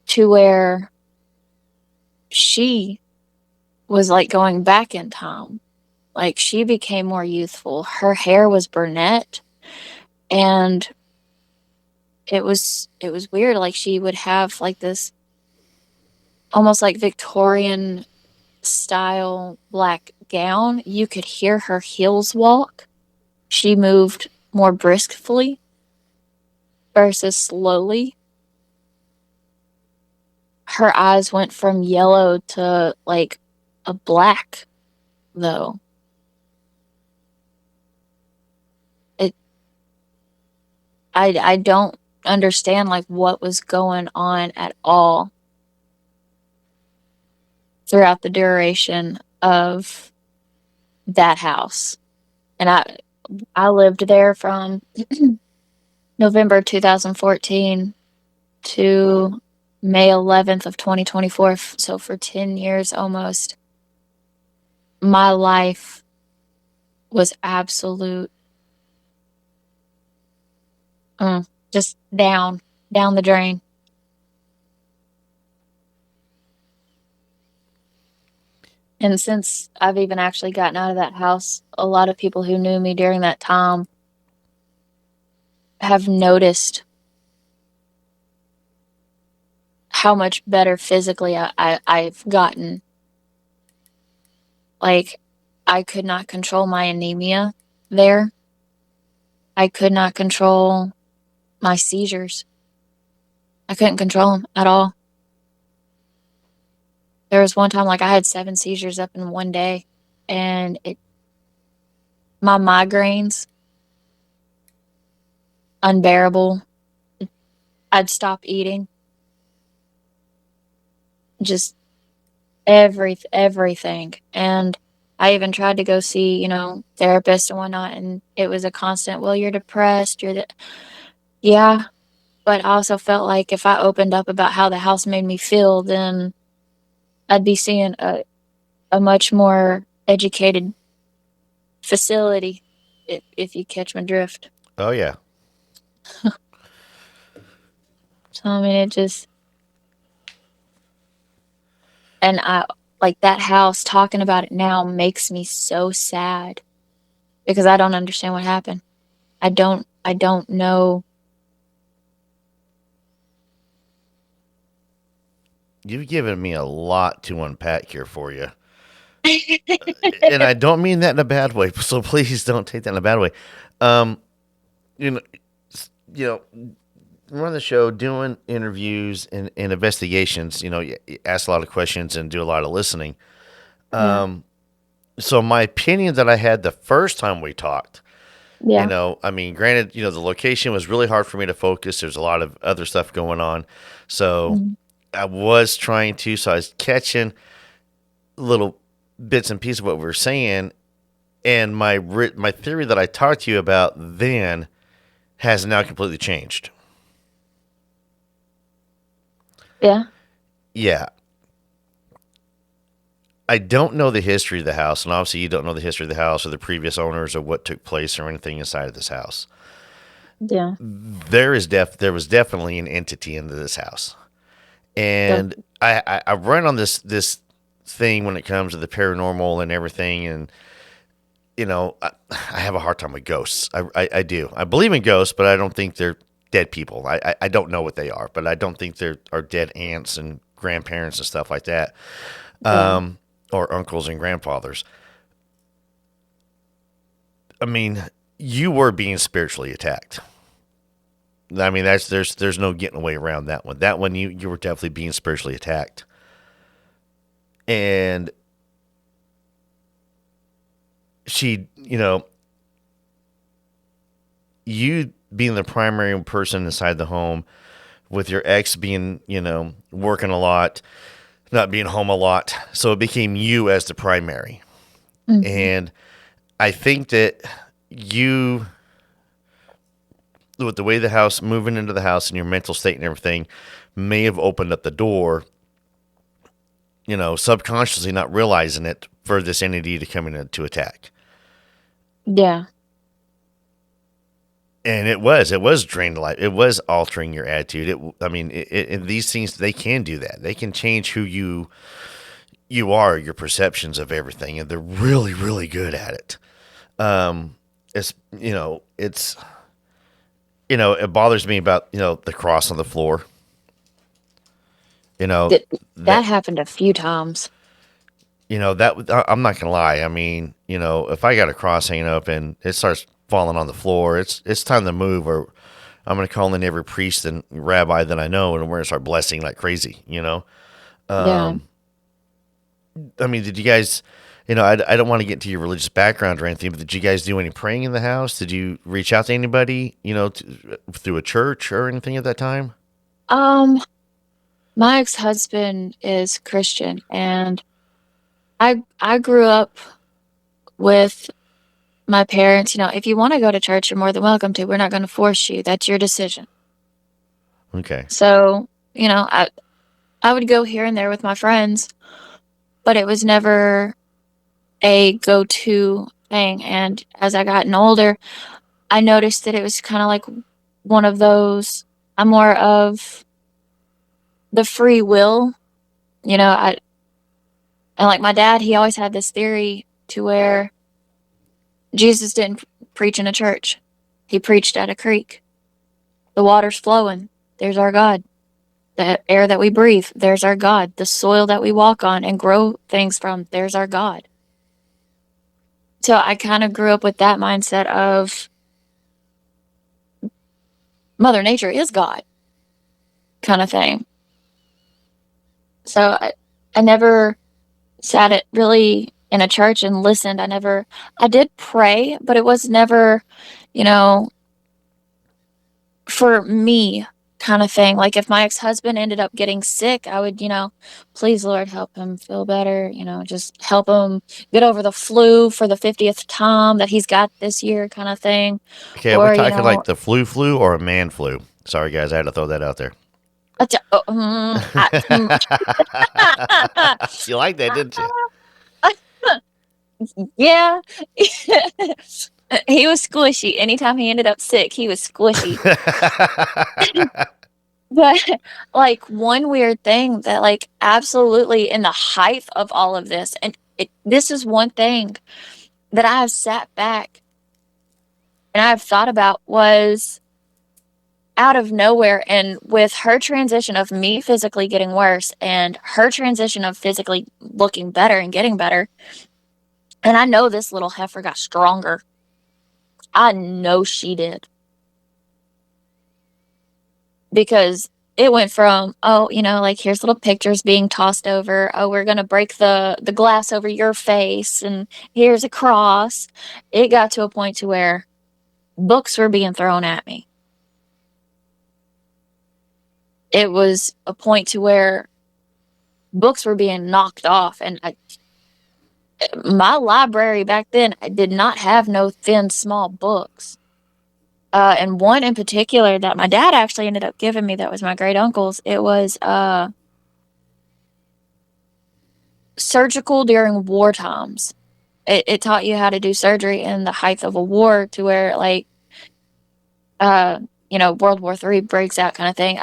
to where she was like going back in time. Like she became more youthful. Her hair was brunette and it was weird. Like she would have like this almost like Victorian style black gown. You could hear her heels walk. She moved more briskly versus slowly. Her eyes went from yellow to like a black though. It I don't understand like what was going on at all throughout the duration of that house. And I lived there from November 2014 to May 11th of 2024. So for 10 years almost, my life was absolute, just down the drain. And since I've even actually gotten out of that house, a lot of people who knew me during that time have noticed how much better physically I've gotten. Like, I could not control my anemia there. I could not control my seizures. I couldn't control them at all. There was one time, like, I had 7 seizures up in one day, and my migraines, unbearable. I'd stop eating. Just everything. And I even tried to go see, therapists and whatnot, and it was a constant, well, you're depressed, yeah, but I also felt like if I opened up about how the house made me feel, then I'd be seeing a much more educated facility, if you catch my drift. Oh yeah. So, I mean, and I, like, that house, talking about it now makes me so sad because I don't understand what happened. I don't know. You've given me a lot to unpack here for you. And I don't mean that in a bad way, so please don't take that in a bad way. Um, you know, you know, run the show, doing interviews and investigations. You ask a lot of questions and do a lot of listening. Yeah. So my opinion that I had the first time we talked, Yeah. I mean, granted, the location was really hard for me to focus. There's a lot of other stuff going on, so Mhm. I was trying to. So I was catching little bits and pieces of what we were saying, and my theory that I talked to you about then has now completely changed. Yeah. Yeah. I don't know the history of the house, and obviously you don't know the history of the house or the previous owners or what took place or anything inside of this house. Yeah. There was definitely an entity into this house, and I run on this thing when it comes to the paranormal and everything, and I have a hard time with ghosts. I do. I believe in ghosts, but I don't think they're dead people. I don't know what they are, but I don't think there are dead aunts and grandparents and stuff like that. Yeah. Or uncles and grandfathers. I mean, you were being spiritually attacked. I mean, there's no getting away around that one. That one, you were definitely being spiritually attacked. And she, you being the primary person inside the home, with your ex being, working a lot, not being home a lot. So it became you as the primary. Mhm. And I think that you, with the way the house, moving into the house and your mental state and everything, may have opened up the door, subconsciously not realizing it for this entity to come in to attack. Yeah. And it was drained life. It was altering your attitude. These things, they can do that. They can change who you are, your perceptions of everything, and they're really, really good at it. It bothers me about the cross on the floor. That happened a few times. I'm not gonna lie. I mean, if I got a cross hanging up and it starts falling on the floor, it's time to move, or I'm gonna call in every priest and rabbi that I know, and we're gonna start blessing like crazy. Yeah. I mean, did you guys? I don't want to get into your religious background or anything, but did you guys do any praying in the house? Did you reach out to anybody, through a church or anything at that time? My ex-husband is Christian, and I grew up with my parents. If you want to go to church, you're more than welcome to. We're not going to force you. That's your decision. Okay. So, I would go here and there with my friends, but it was never a go-to thing. And as I gotten older, I noticed that it was kind of like one of those, I'm more of the free will, and like my dad, he always had this theory to where Jesus didn't preach in a church. He preached at a creek. The water's flowing. There's our God. The air that we breathe, there's our God. The soil that we walk on and grow things from, there's our God. So I kind of grew up with that mindset of Mother Nature is God kind of thing. So I never sat it really in a church and listened. I did pray, but it was never, for me kind of thing. Like if my ex-husband ended up getting sick, I would, please Lord help him feel better, just help him get over the flu for the 50th time that he's got this year kind of thing. Okay, Or, we're talking like the flu or a man flu. Sorry guys, I had to throw that out there. You like that, didn't you? Yeah. He was squishy. Anytime he ended up sick, he was squishy. But like one weird thing that like absolutely in the height of all of this, and this is one thing that I have sat back and I've thought about was out of nowhere, and with her transition of me physically getting worse and her transition of physically looking better and getting better, and I know this little heifer got stronger. I know she did. Because it went from, like here's little pictures being tossed over. Oh, we're going to break the glass over your face. And here's a cross. It got to a point to where books were being thrown at me. It was a point to where books were being knocked off. And my library back then, I did not have no thin, small books. And one in particular that my dad actually ended up giving me that was my great uncle's. It was surgical during war times. It taught you how to do surgery in the height of a war to where like World War III breaks out kind of thing.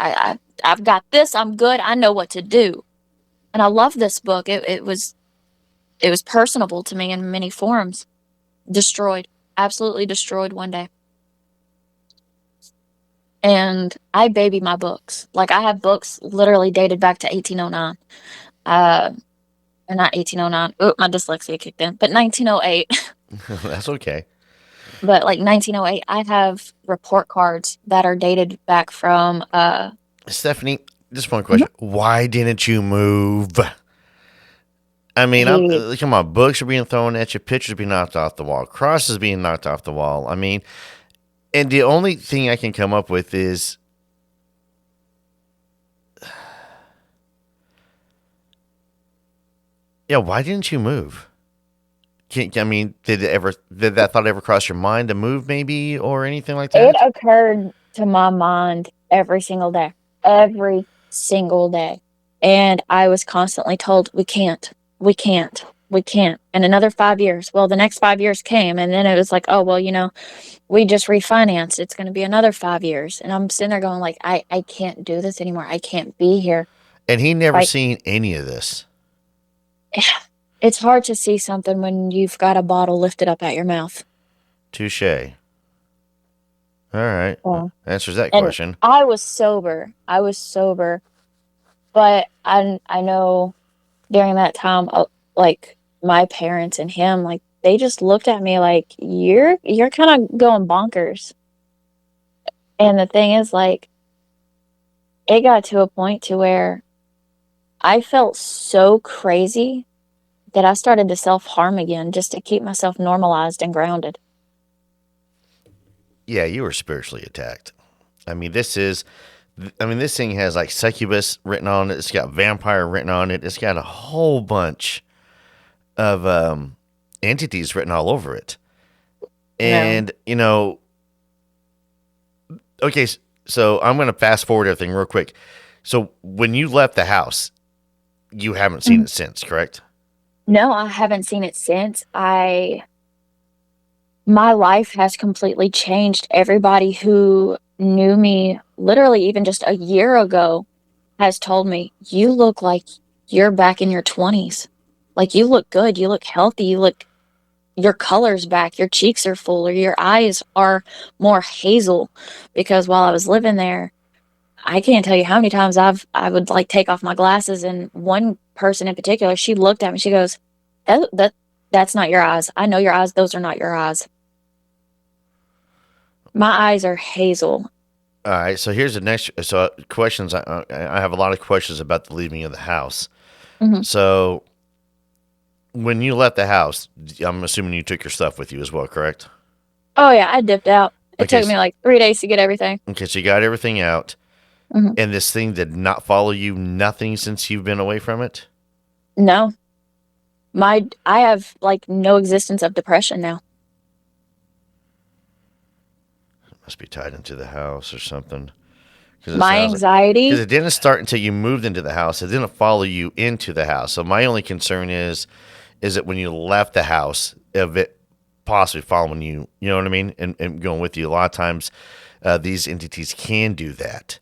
I've got this, I'm good, I know what to do. And I love this book. It was personable to me in many forms. Destroyed. Absolutely destroyed one day. And I baby my books. Like I have books literally dated back to 1809. Or not 1809. Oh, my dyslexia kicked in. But 1908. That's okay. But like 1908, I have report cards that are dated back from Stephanie, just one question. Why didn't you move? I mean, come on, books are being thrown at you, pictures being knocked off the wall, crosses being knocked off the wall. I mean, and the only thing I can come up with is why didn't you move? Did that thought ever cross your mind to move maybe or anything like that? It occurred to my mind every single day. Every single day. And I was constantly told, we can't, we can't, we can't. And another 5 years. Well, the next 5 years came, and then it was like, oh, well, we just refinanced. It's going to be another 5 years. And I'm sitting there going like, I can't do this anymore. I can't be here. And he never Like, seen any of this. it's hard to see something when you've got a bottle lifted up at your mouth. Touche. All right. Yeah. Answers that And question. I was sober. But I know during that time, like my parents and him, like they just looked at me like you're kind of going bonkers. And the thing is, like, it got to a point to where I felt so crazy that I started to self-harm again just to keep myself normalized and grounded. Yeah, you were spiritually attacked. I mean, this thing has like succubus written on it. It's got vampire written on it. It's got a whole bunch of entities written all over it. And, okay, so I'm going to fast forward everything real quick. So when you left the house, you haven't seen it since, correct? No, I haven't seen it since. My life has completely changed. Everybody who knew me literally even just a year ago has told me, you look like you're back in your 20s. Like, you look good. You look healthy. Your color's back. Your cheeks are fuller. Your eyes are more hazel. Because while I was living there, I can't tell you how many times I would like take off my glasses, and one person in particular, she looked at me, she goes, that's not your eyes. I know your eyes. Those are not your eyes. My eyes are hazel. All right, so here's the next. So questions. I have a lot of questions about the leaving of the house. Mhm. So when you left the house, I'm assuming you took your stuff with you as well, correct? Oh yeah, I dipped out. It Okay, took me like 3 days to get everything. Okay, so you got everything out, Mhm. and this thing did not follow you. Nothing since you've been away from it. No, I have like no existence of depression now. Must be tied into the house or something. My anxiety. Because it didn't start until you moved into the house. It didn't follow you into the house. So my only concern is that when you left the house, of it possibly following you, you know what I mean, and going with you. A lot of times, these entities can do that.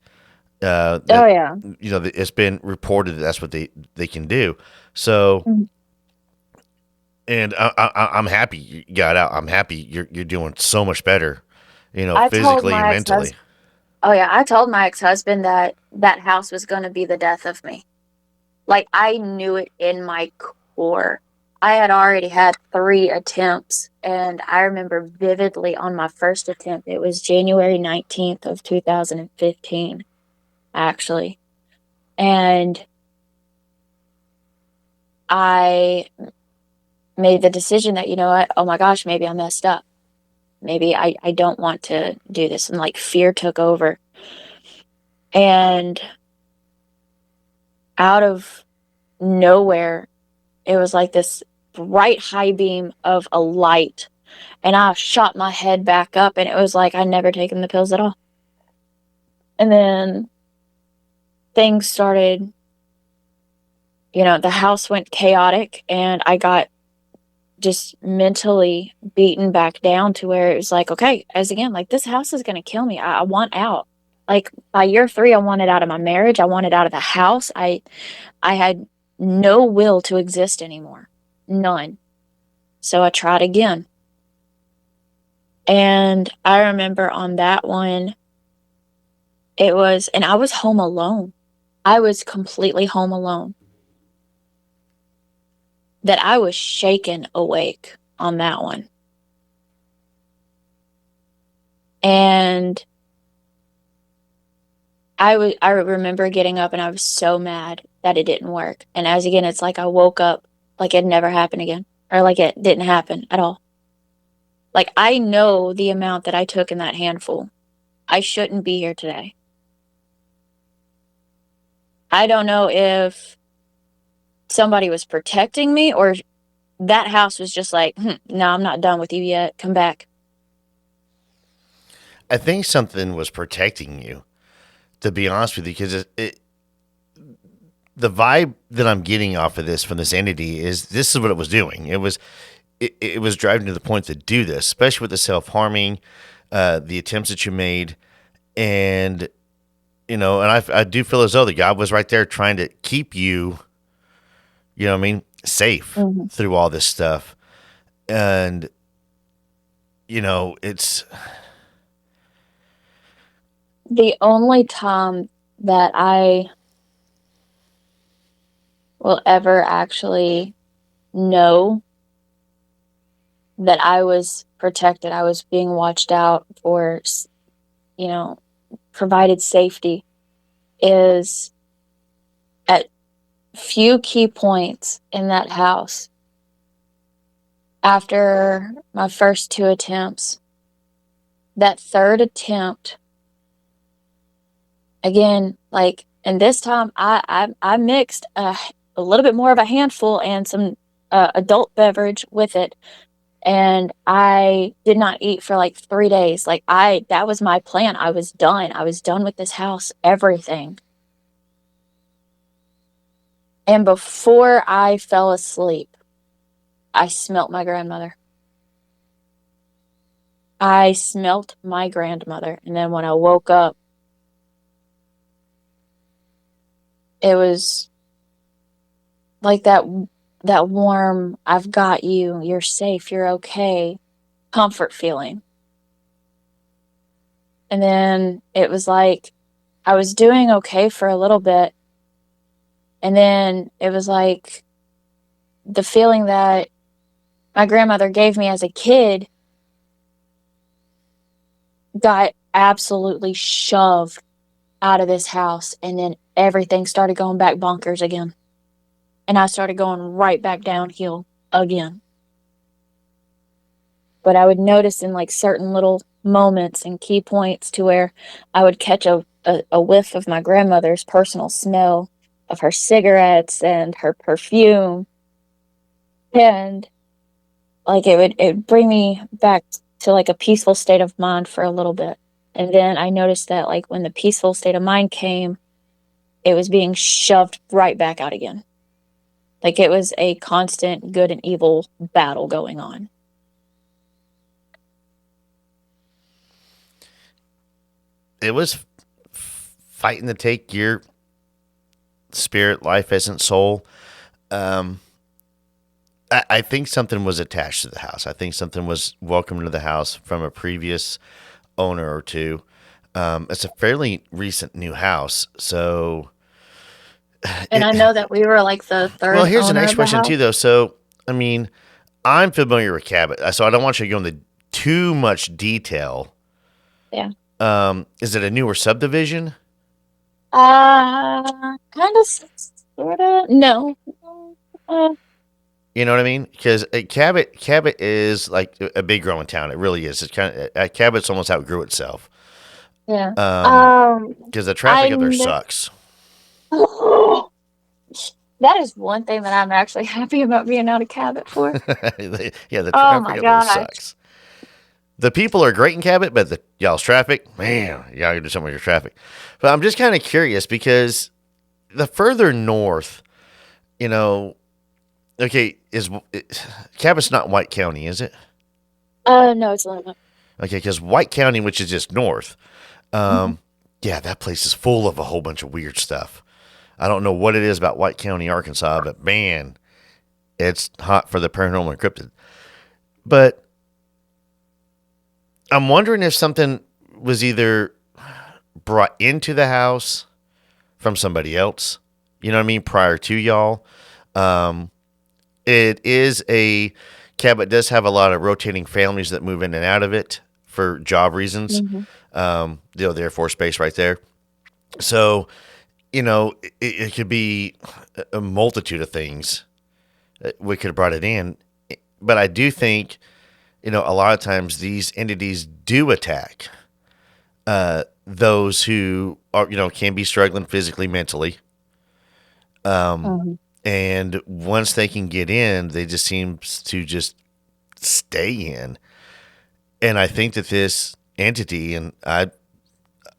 Oh yeah. It's been reported that that's what they can do. So, Mhm. and I'm happy you got out. I'm happy you're doing so much better, I told physically and my mentally. ex-husband. Oh yeah, I told my ex-husband that that house was going to be the death of me. Like, I knew it in my core. I had already had 3 attempts, and I remember vividly on my first attempt, it was January 19th of 2015, actually. And I made the decision that, you know what, oh my gosh, maybe I messed up. Maybe I don't want to do this. And like fear took over. And out of nowhere, it was like this bright high beam of a light. And I shot my head back up, and it was like I'd never taken the pills at all. And then things started, the house went chaotic, and I got just mentally beaten back down to where it was like, okay, as again, like, this house is going to kill me. I want out. Like, by year 3, I wanted out of my marriage. I wanted out of the house. I had no will to exist anymore. None. So I tried again. And I remember on that one, and I was home alone. I was completely home alone. That I was shaken awake on that one. And I remember getting up, and I was so mad that it didn't work. And as again, it's like I woke up like it never happened again, or like it didn't happen at all. Like, I know the amount that I took in that handful. I shouldn't be here today. I don't know if somebody was protecting me, or that house was just like, no, I'm not done with you yet. Come back. I think something was protecting you, to be honest with you, because the vibe that I'm getting off of this from this entity is this is what it was doing. It was driving to the point to do this, especially with the self-harming, the attempts that you made, and and I do feel as though the God was right there trying to keep you, you know what I mean, safe Mhm. through all this stuff. And it's The only time that I will ever actually know that I was protected, I was being watched out for, you know, provided safety, is at few key points in that house. After my first 2 attempts, that 3rd attempt, again, like, and this time I mixed a little bit more of a handful and some adult beverage with it, and I did not eat for like 3 days. Like, that was my plan. I was done. I was done with this house, everything. And before I fell asleep, I smelt my grandmother. I smelt my grandmother, and then when I woke up, it was like that warm, "I've got you, you're safe, you're okay," comfort feeling. And then it was like I was doing okay for a little bit, and then it was like the feeling that my grandmother gave me as a kid got absolutely shoved out of this house, and then everything started going back bonkers again. And I started going right back downhill again. But I would notice in like certain little moments and key points to where I would catch a whiff of my grandmother's personal smell of her cigarettes and her perfume. And like it would bring me back to like a peaceful state of mind for a little bit. And then I noticed that like when the peaceful state of mind came, it was being shoved right back out again. Like it was a constant good and evil battle going on. it was fighting to take your spirit, life, essence, soul. Um, I think something was attached to the house. I think something was welcomed to the house from a previous owner or two. It's a fairly recent new house, so And I know that we were like the well, third here's the owner next of the question house. too, though. So, I mean, I'm familiar with Cabot, so I don't want you to go into too much detail. Yeah. Is it a newer subdivision? Kind of, sort of. No. Uh, You know what I mean? Because Cabot is like a big growing town. It really is. It's kind of Cabot's almost outgrew itself. yeah. Um, Um, because the I traffic up there kn- sucks. that is one thing that I'm actually happy about being out of Cabot for. Yeah, the Oh traffic my up there gosh. sucks. The people are great in Cabot, but y'all's traffic, man, y'all gotta do something with your traffic. But I'm just kind of curious because the further north, you know, okay, Cabot's not White County, is it? No, it's not. Okay, because White County, which is just north, Mhm. yeah, that place is full of a whole bunch of weird stuff. I don't know what it is about White County, Arkansas, but man, it's hot for the paranormal and cryptid. But I'm wondering if something was either brought into the house from somebody else, you know what I mean, prior to y'all. Um, it is a Cabot does have a lot of rotating families that move in and out of it for job reasons. Mhm. The Air Force Base right there. So, it could be a multitude of things that we could have brought it in. But I do think, a lot of times these entities do attack those who are, can be struggling physically, mentally. Mhm. And once they can get in, they just seem to just stay in. And I think that this entity, and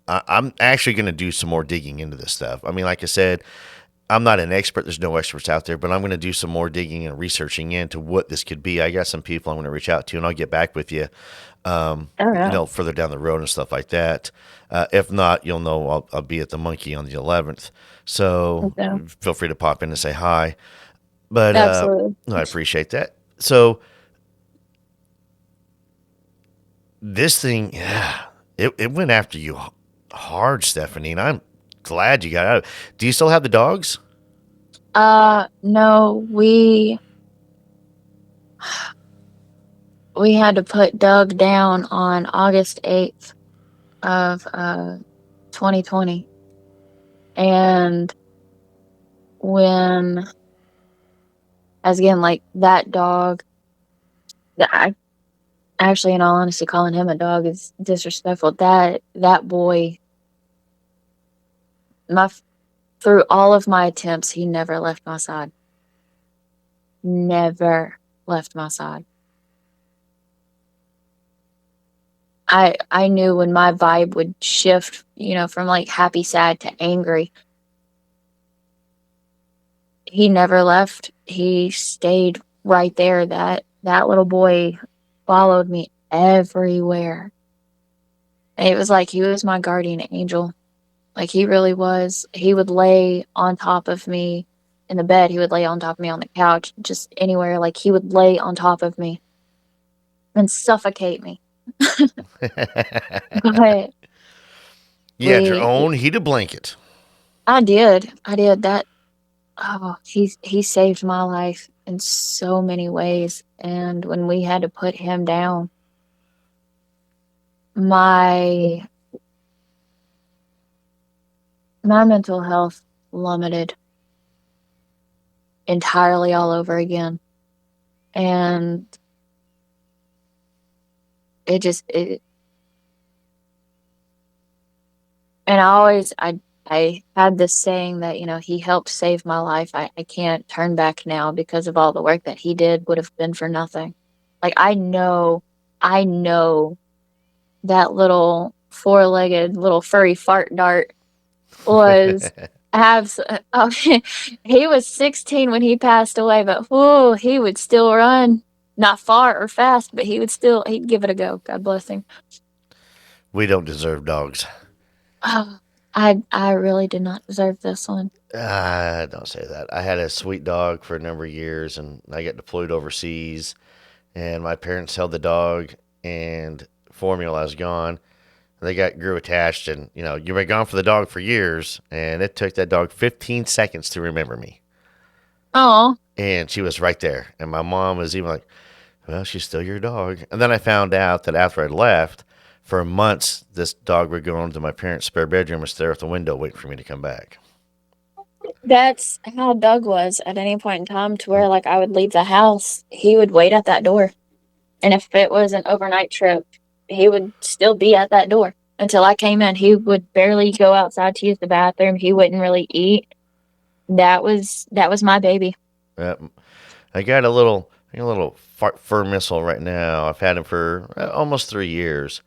I'm actually going to do some more digging into this stuff. I mean, like I said, I'm not an expert. There's no experts out there, but I'm going to do some more digging and researching into what this could be. I got some people I'm going to reach out to, and I'll get back with you. Oh yeah. Further down the road and stuff like that. If not, you'll know I'll be at the Monkey on the 11th. So Okay. feel free to pop in and say hi. But Absolutely. I appreciate that. So this thing, yeah, it went after you hard, Stephanie, and I'm glad you got out. Do you still have the dogs? No, we had to put Doug down on August 8th of 2020. And when, as again, like that dog, I actually, in all honesty, calling him a dog is disrespectful. That boy, through all of my attempts, he never left my side. Never left my side. I knew when my vibe would shift, from like happy, sad to angry. He never left. He stayed right there. That little boy followed me everywhere. And it was like he was my guardian angel. Like he really was. He would lay on top of me in the bed. He would lay on top of me on the couch, just anywhere. Like he would lay on top of me and suffocate me. But You had your we, own heated blanket. I did. That. Oh, he saved my life in so many ways. And when we had to put him down, my mental health plummeted entirely all over again. And and I had this saying that, he helped save my life. I can't turn back now because of all the work that he did would have been for nothing. Like I know that little four-legged little furry fart dart was he was 16 when he passed away, but he would still run. Not far or fast, but he'd give it a go. God bless him. We don't deserve dogs. Oh, I really did not deserve this one. Don't say that. I had a sweet dog for a number of years, and I got deployed overseas, and my parents held the dog, and formula was gone. They grew attached, and you were gone for the dog for years, and it took that dog 15 seconds to remember me. Oh, And she was right there, and my mom was even like, "Well, she's still your dog." And then I found out that after I left, for months, this dog would go into my parents' spare bedroom and stare out the window, waiting for me to come back. that's how Doug was at any point in time, to where like I would leave the house, he would wait at that door. And if it was an overnight trip, he would still be at that door until I came in. He would barely go outside to use the bathroom. He wouldn't really eat. That was my baby. I got a little fur missile right now. I've had him for almost 3 years.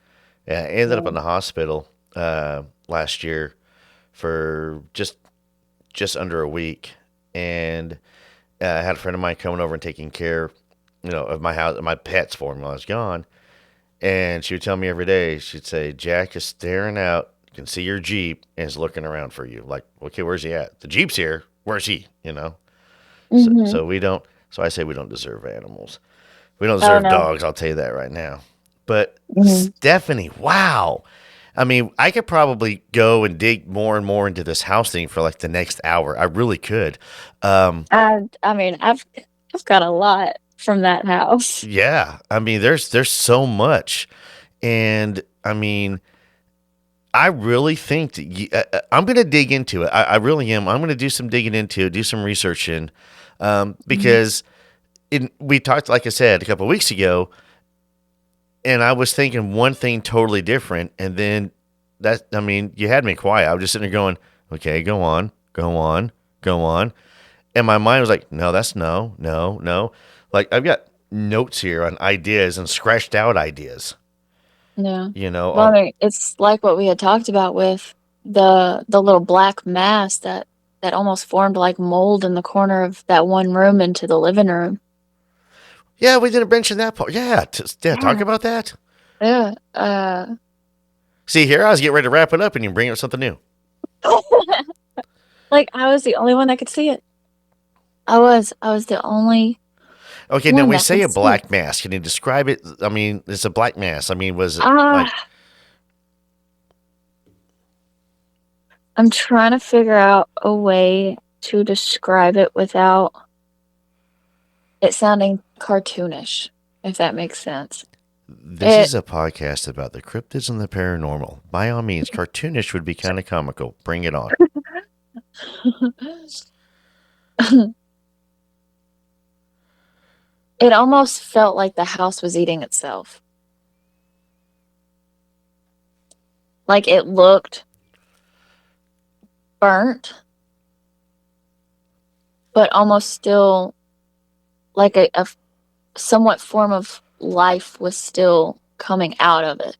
Yeah, I ended up in the hospital last year for just under a week, and I had a friend of mine coming over and taking care, of my house, my pets for me while I was gone. And she would tell me every day, she'd say, "Jack is staring out. You can see your Jeep and is looking around for you. Like, okay, where's he at? The Jeep's here. Where's he? So, Mm-hmm. so we don't. So I say we don't deserve animals. We don't Oh deserve no. dogs. I'll tell you that right now. But Mm-hmm. Stephanie, wow. I mean, I could probably go and dig more and more into this house thing for like the next hour. I really could. I mean, I've got a lot from that house. Yeah. I mean, there's so much, and I mean, I really think that I'm going to dig into it. I really am. I'm going to do some digging into it, do some research in, because we talked, like I said, a couple of weeks ago, and I was thinking one thing totally different, and then you had me quiet. I was just sitting there going, okay, go on, go on, go on. And my mind was like, no, that's no, no, no. Like I've got notes here on ideas and scratched out ideas, Yeah. you know. Well, I mean, it's like what we had talked about with the little black mass that that almost formed like mold in the corner of that one room into the living room. Yeah, we didn't mention that part. Yeah, talk about that. Yeah. See, here I was getting ready to wrap it up, and you bring up something new. Like I was the only one that could see it. I was the only. Okay, now one we that say could a see black it. mass. Can you describe it? I mean, it's a black mass. I mean, was it Ah, like I'm trying to figure out a way to describe it without it sounding cartoonish, if that makes sense. this It is a podcast about the cryptids and the paranormal? By all means, cartoonish would be kind of comical. Bring it on. it almost felt like the house was eating itself. Like it looked burnt, but almost still like a somewhat form of life was still coming out of it.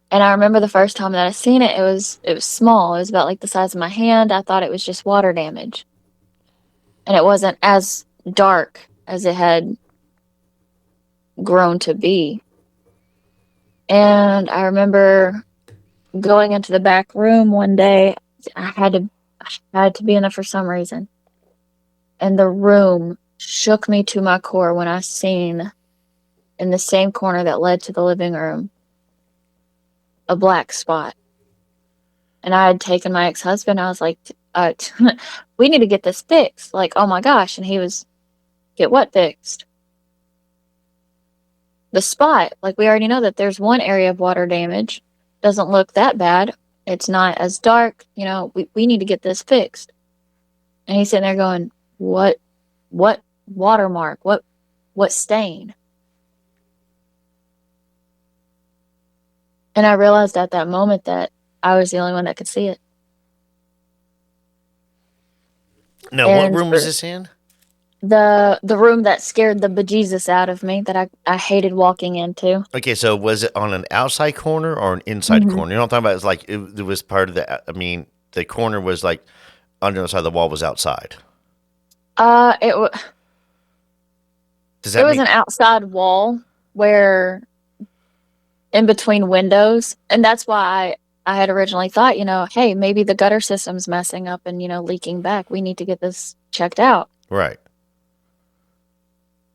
And I remember the first time that I seen it, it was small. It was about like the size of my hand. I thought it was just water damage. And it wasn't as dark as it had grown to be. And I remember going into the back room one day. I had to be in there for some reason. And the room shook me to my core when I seen in the same corner that led to the living room a black spot. And I had taken my ex-husband. I was like, we need to get this fixed. Like, oh my gosh. And he was, get what fixed? The spot. Like, we already know that there's one area of water damage. Doesn't look that bad. It's not as dark. You know, we need to get this fixed. And he's sitting there going, what watermark? What stain? And I realized at that moment that I was the only one that could see it. Now, what room was this in? The room that scared the bejesus out of me, that I hated walking into. Okay, so was it on an outside corner or an inside corner? You know what I'm talking about? It's like it was part of the. I mean, the corner was like under the side of the wall was outside. It Does that was mean an outside wall where in between windows, and that's why I had originally thought, hey, maybe the gutter system's messing up and leaking back. We need to get this checked out. right?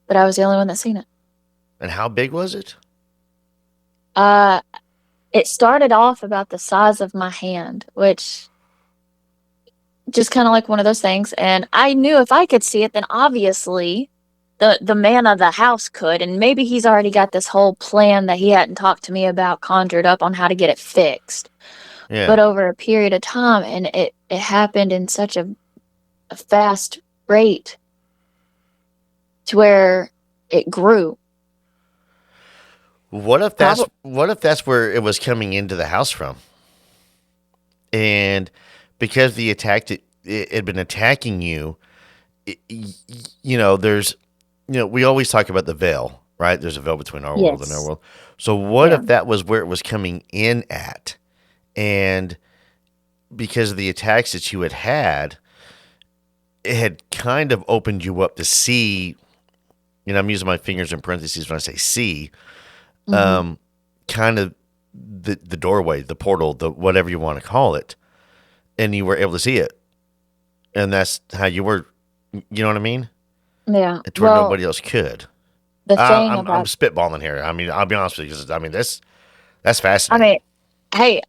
But I was the only one that seen it. And how big was it? It started off about the size of my hand, which just kind of like one of those things. And I knew if I could see it, then obviously the man of the house could. And maybe he's already got this whole plan that he hadn't talked to me about conjured up on how to get it fixed. Yeah. But over a period of time, and it happened in such a fast rate to where it grew. What if that's where it was coming into the house from? And because the attack it had been attacking you, there's we always talk about the veil, right? There's a veil between our world and our world. So what if that was where it was coming in at? And because of the attacks that you had, it had kind of opened you up to see, I'm using my fingers in parentheses when I say see, kind of the doorway, the portal, the whatever you want to call it, and you were able to see it. And that's how you were, you know what I mean? Yeah. It's where nobody else could. The thing I'm spitballing here. I mean, I'll be honest with you, because that's fascinating. I mean, hey,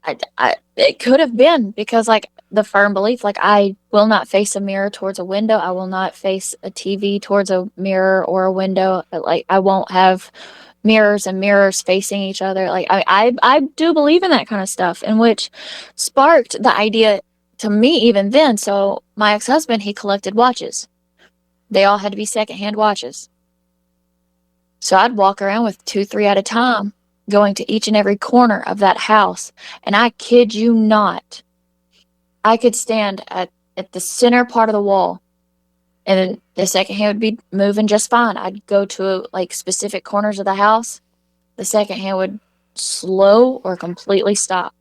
it could have been because, like, the firm belief, like, I will not face a mirror towards a window. I will not face a TV towards a mirror or a window. Like, I won't have mirrors and mirrors facing each other. Like, I do believe in that kind of stuff, and which sparked the idea to me even then. So my ex-husband, he collected watches. They all had to be secondhand watches. So I'd walk around with 2-3 at a time, going to each and every corner of that house. And I kid you not, I could stand at the center part of the wall, and the second hand would be moving just fine. I'd go to like specific corners of the house. The second hand would slow or completely stop.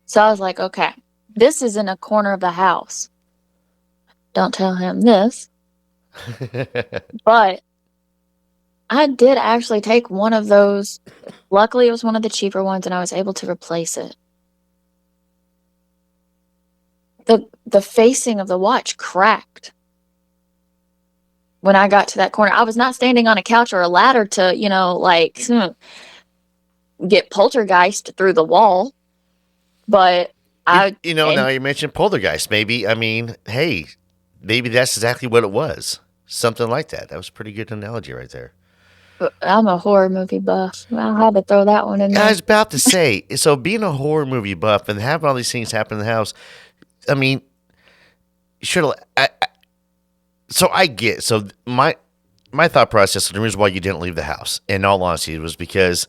So I was like, okay, this is in a corner of the house. Don't tell him this. But I did actually take one of those. Luckily, it was one of the cheaper ones, and I was able to replace it. The facing of the watch cracked when I got to that corner. I was not standing on a couch or a ladder to, like get poltergeist through the wall, but Now you mentioned poltergeist. Maybe, hey, maybe that's exactly what it was. Something like that. That was a pretty good analogy right there. I'm a horror movie buff. I had to throw that one in there. I was about to say, so being a horror movie buff and having all these things happen in the house, should so I get so my thought process, the reason why you didn't leave the house, in all honesty, was because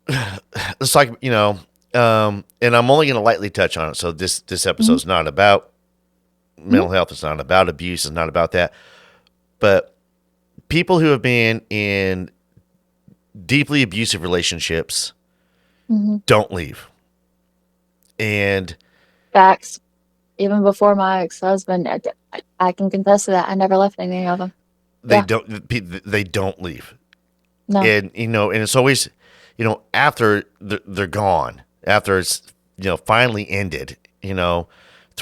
it's like, and I'm only going to lightly touch on it. So this episode's not about mental health. It's not about abuse. It's not about that. But people who have been in deeply abusive relationships don't leave. And facts. Even before my ex-husband, I can confess to that. I never left any of them. They don't leave. No. And, and it's always, after they're gone, after it's, finally ended, to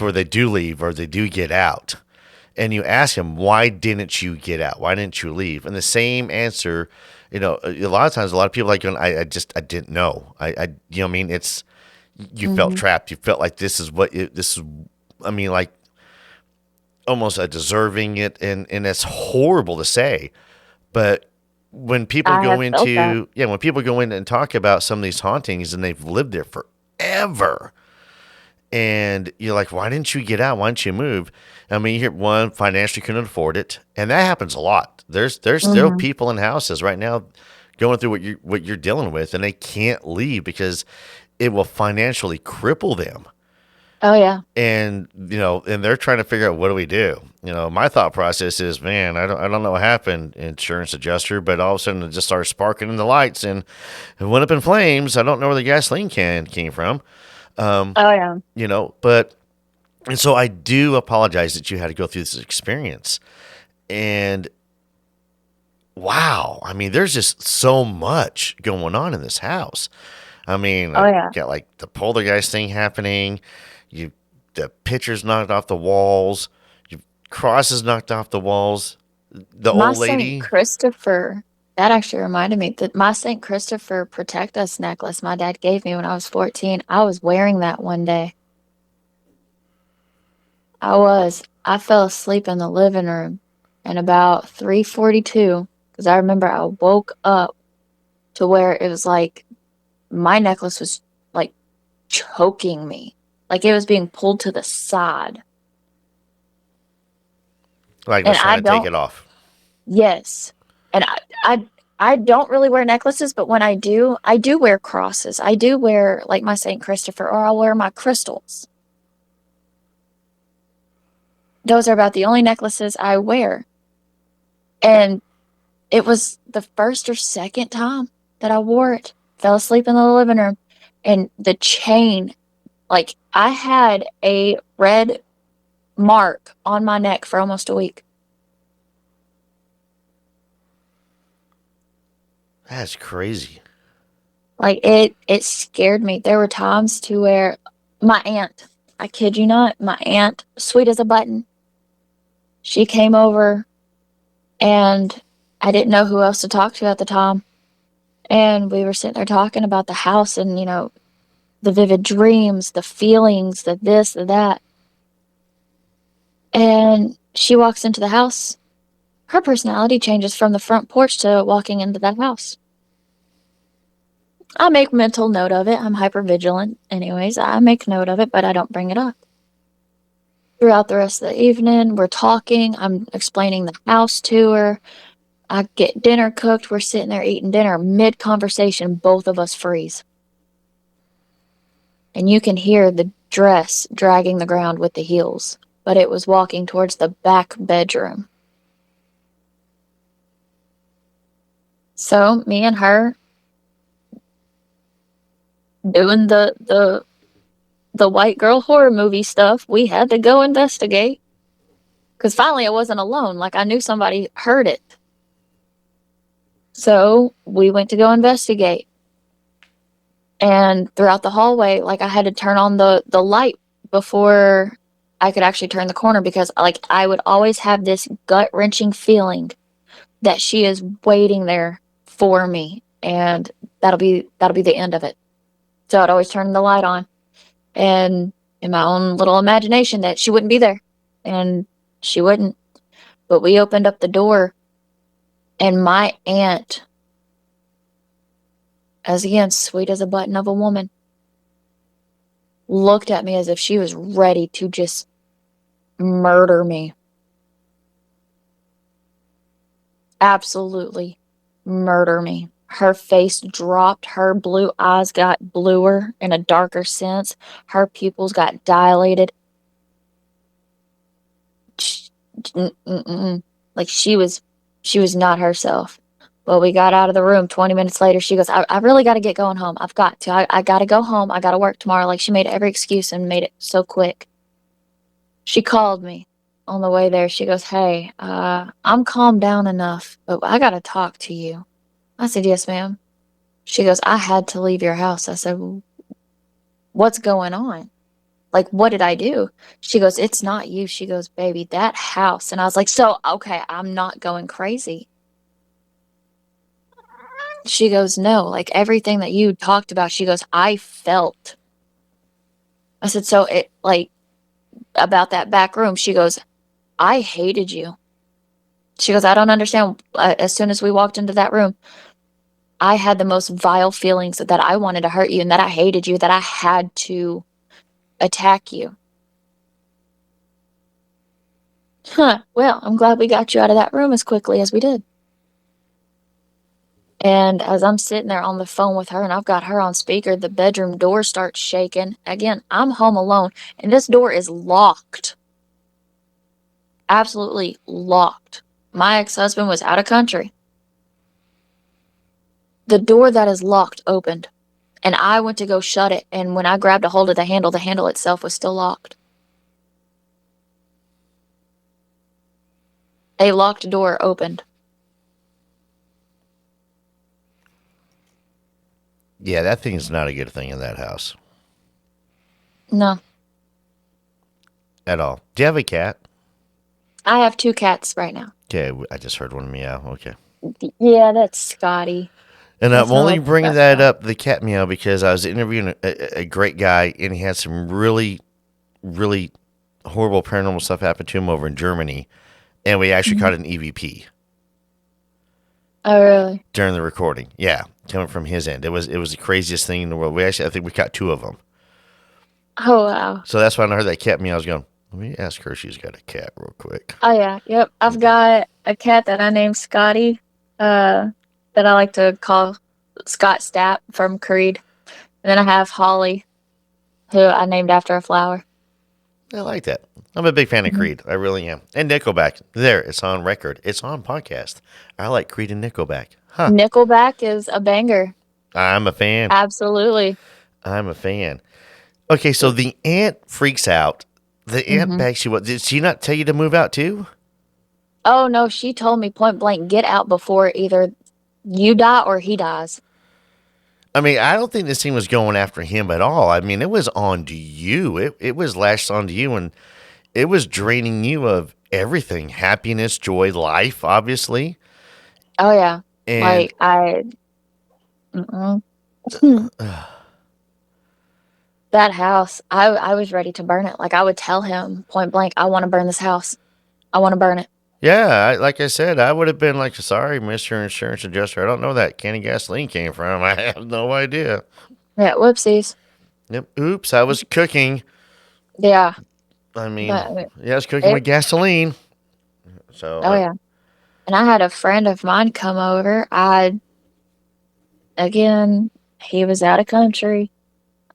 where they do leave or they do get out. And you ask them, why didn't you get out? Why didn't you leave? And the same answer, a lot of times, a lot of people are like going, I didn't know. It's, you felt trapped. You felt like like almost a deserving it. And it's horrible to say, but when people go in and talk about some of these hauntings and they've lived there forever, and you're like, why didn't you get out? Why didn't you move? You hear one, financially couldn't afford it, and that happens a lot. There's still people in houses right now going through what you're dealing with, and they can't leave because it will financially cripple them. Oh yeah. And and they're trying to figure out, what do we do? My thought process is, man, I don't know what happened, insurance adjuster, but all of a sudden it just started sparking in the lights and it went up in flames. I don't know where the gasoline can came from. Oh yeah. And so I do apologize that you had to go through this experience. And wow, there's just so much going on in this house. Got like the poltergeist thing happening. The pictures knocked off the walls. Crosses knocked off the walls. The old lady. St. Christopher. That actually reminded me that my St. Christopher Protect Us necklace my dad gave me when I was 14. I was wearing that one day. I fell asleep in the living room at about 3:42 because I remember I woke up to where it was like my necklace was like choking me. Like it was being pulled to the side. Like was trying to take it off. Yes. And I don't really wear necklaces, but when I do wear crosses. I do wear like my St. Christopher, or I'll wear my crystals. Those are about the only necklaces I wear. And it was the first or second time that I wore it. Fell asleep in the living room. And the chain, like I had a red mark on my neck for almost a week. That's crazy. Like it scared me. There were times to where my aunt, I kid you not, my aunt, sweet as a button, she came over and I didn't know who else to talk to at the time. And we were sitting there talking about the house and, the vivid dreams, the feelings, the this, the that. And she walks into the house. Her personality changes from the front porch to walking into that house. I make mental note of it. I'm hypervigilant anyways. I make note of it, but I don't bring it up. Throughout the rest of the evening, we're talking. I'm explaining the house to her. I get dinner cooked. We're sitting there eating dinner. Mid-conversation, both of us freeze. And you can hear the dress dragging the ground with the heels, but it was walking towards the back bedroom. So me and her doing the the white girl horror movie stuff. We had to go investigate. Because finally I wasn't alone. Like, I knew somebody heard it. So we went to go investigate. And throughout the hallway, like, I had to turn on the light before I could actually turn the corner, because, like, I would always have this gut-wrenching feeling that she is waiting there for me, and that'll be the end of it. So I'd always turn the light on, and in my own little imagination that she wouldn't be there, and she wouldn't. But we opened up the door, and my aunt, as again, sweet as a button of a woman, looked at me as if she was ready to just murder me. Absolutely murder me. Her face dropped. Her blue eyes got bluer in a darker sense. Her pupils got dilated. Like, she was not herself. Well, we got out of the room. 20 minutes later, she goes, I really got to get going home. I've got to. I got to go home. I got to work tomorrow. Like, she made every excuse and made it so quick. She called me on the way there. She goes, hey, I'm calmed down enough, but I got to talk to you. I said, yes, ma'am. She goes, I had to leave your house. I said, what's going on? Like, what did I do? She goes, it's not you. She goes, baby, that house. And I was like, so, okay, I'm not going crazy. She goes, no, like, everything that you talked about, she goes, I felt. I said, so it, like, about that back room, she goes, I hated you. She goes, I don't understand. As soon as we walked into that room, I had the most vile feelings that I wanted to hurt you and that I hated you, that I had to attack you. Huh. Well, I'm glad we got you out of that room as quickly as we did. And as I'm sitting there on the phone with her and I've got her on speaker, the bedroom door starts shaking. Again, I'm home alone and this door is locked. Absolutely locked. My ex-husband was out of country. The door that is locked opened, and I went to go shut it, and when I grabbed a hold of the handle itself was still locked. A locked door opened. Yeah, that thing's not a good thing in that house No. at all. Do you have a cat? I have 2 cats right now. Okay, I just heard one meow. Okay. Yeah, that's Scotty. And That's I'm not only like bringing the that best up, the cat meow, because I was interviewing a great guy, and he had some really, really horrible paranormal stuff happen to him over in Germany, and we actually caught an EVP Oh, really? during the recording. Yeah, coming from his end, it was the craziest thing in the world. I think we caught 2 of them. Oh, wow. So that's why when I heard that cat meow, I was going, let me ask her if she's got a cat real quick. Oh, yeah. Yep. I've got a cat that I named Scotty, that I like to call Scott Stapp from Creed. And then I have Holly, who I named after a flower. I like that. I'm a big fan of Creed. I really am. And Nickelback. There, it's on record. It's on podcast. I like Creed and Nickelback. Huh. Nickelback is a banger. I'm a fan. Absolutely. I'm a fan. Okay, so the aunt freaks out. The aunt begs you. Did she not tell you to move out too? Oh, no, she told me point blank, get out before either you die or he dies. I mean, I don't think this thing was going after him at all. I mean, it was on to you. It was lashed onto you, and it was draining you of everything. Happiness, joy, life, obviously. Oh, yeah. And That house, I was ready to burn it. Like, I would tell him point blank, I want to burn this house. I want to burn it. yeah, like I said, I would have been like, sorry, Mr. Insurance Adjuster. I don't know where that can of gasoline came from. I have no idea. Yeah, whoopsies. Yep. Oops, I was cooking. Yeah. I mean, But yeah, I was cooking with gasoline. So, oh, yeah. And I had a friend of mine come over. Again, he was out of country.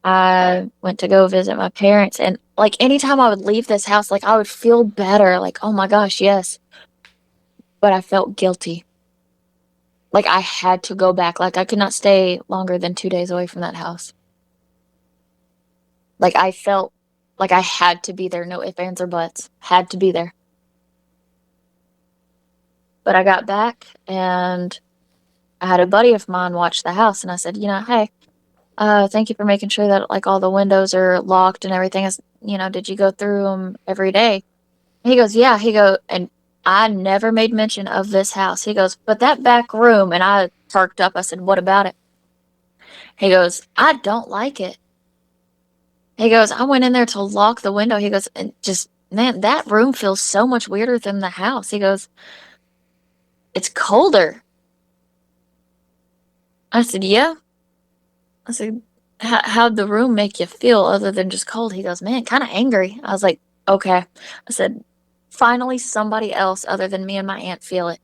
I went to go visit my parents. And, like, anytime I would leave this house, like, I would feel better. Like, oh, my gosh, yes. But I felt guilty. Like, I had to go back. Like, I could not stay longer than 2 days away from that house. Like, I felt like I had to be there. No ifs, ands, or buts. Had to be there. But I got back, and I had a buddy of mine watch the house, and I said, hey, thank you for making sure that, like, all the windows are locked and everything is, did you go through them every day? He goes, yeah. And I never made mention of this house. He goes, but that back room, and I perked up. I said, what about it? He goes, I don't like it. He goes, I went in there to lock the window. He goes, and just, man, that room feels so much weirder than the house. He goes, it's colder. I said, yeah. I said, how'd the room make you feel other than just cold? He goes, man, kind of angry. I was like, okay. I said, finally somebody else other than me and my aunt feel it.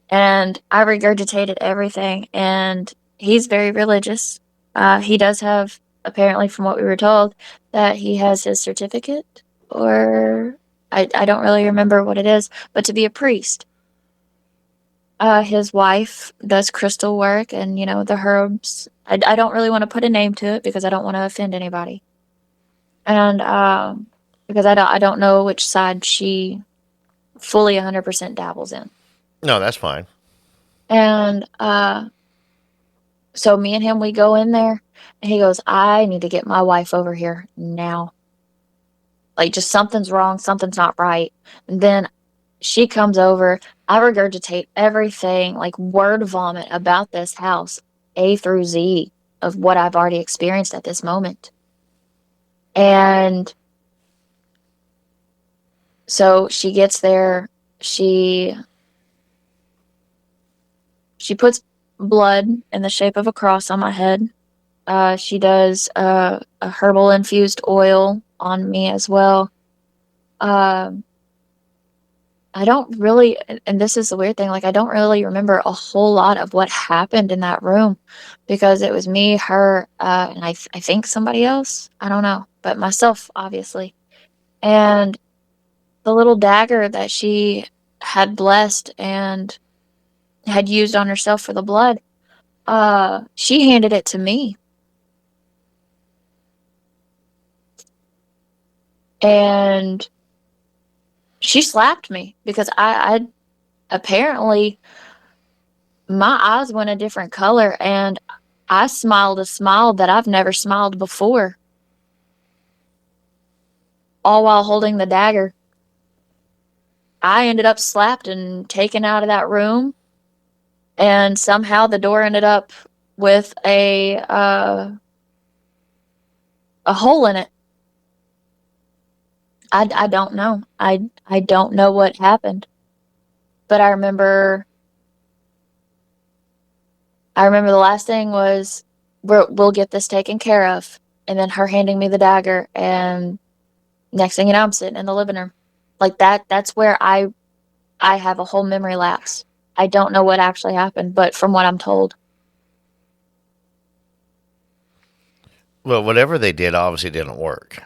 And I regurgitated everything, and he's very religious. He does have, apparently from what we were told, that he has his certificate, or I don't really remember what it is, but to be a priest. His wife does crystal work and, the herbs. I don't really want to put a name to it because I don't want to offend anybody. And because I don't know which side she fully 100% dabbles in. No, that's fine. And so me and him, we go in there, and he goes, I need to get my wife over here now. Like, just something's wrong, something's not right. And then she comes over. I regurgitate everything, like word vomit about this house, A through Z, of what I've already experienced at this moment. And so she gets there. She puts blood in the shape of a cross on my head. She does a herbal infused oil on me as well. I don't really, and this is the weird thing, like, I don't really remember a whole lot of what happened in that room because it was me, her, and I think somebody else. I don't know, but myself, obviously. And the little dagger that she had blessed and had used on herself for the blood, she handed it to me. And she slapped me because I apparently my eyes went a different color, and I smiled a smile that I've never smiled before, all while holding the dagger. I ended up slapped and taken out of that room, and somehow the door ended up with a hole in it. I don't know. I don't know what happened, but I remember the last thing was, we'll get this taken care of, and then her handing me the dagger, and next thing you know, I'm sitting in the living room. Like, that's where I have a whole memory lapse. I don't know what actually happened, but from what I'm told. Well, whatever they did obviously didn't work.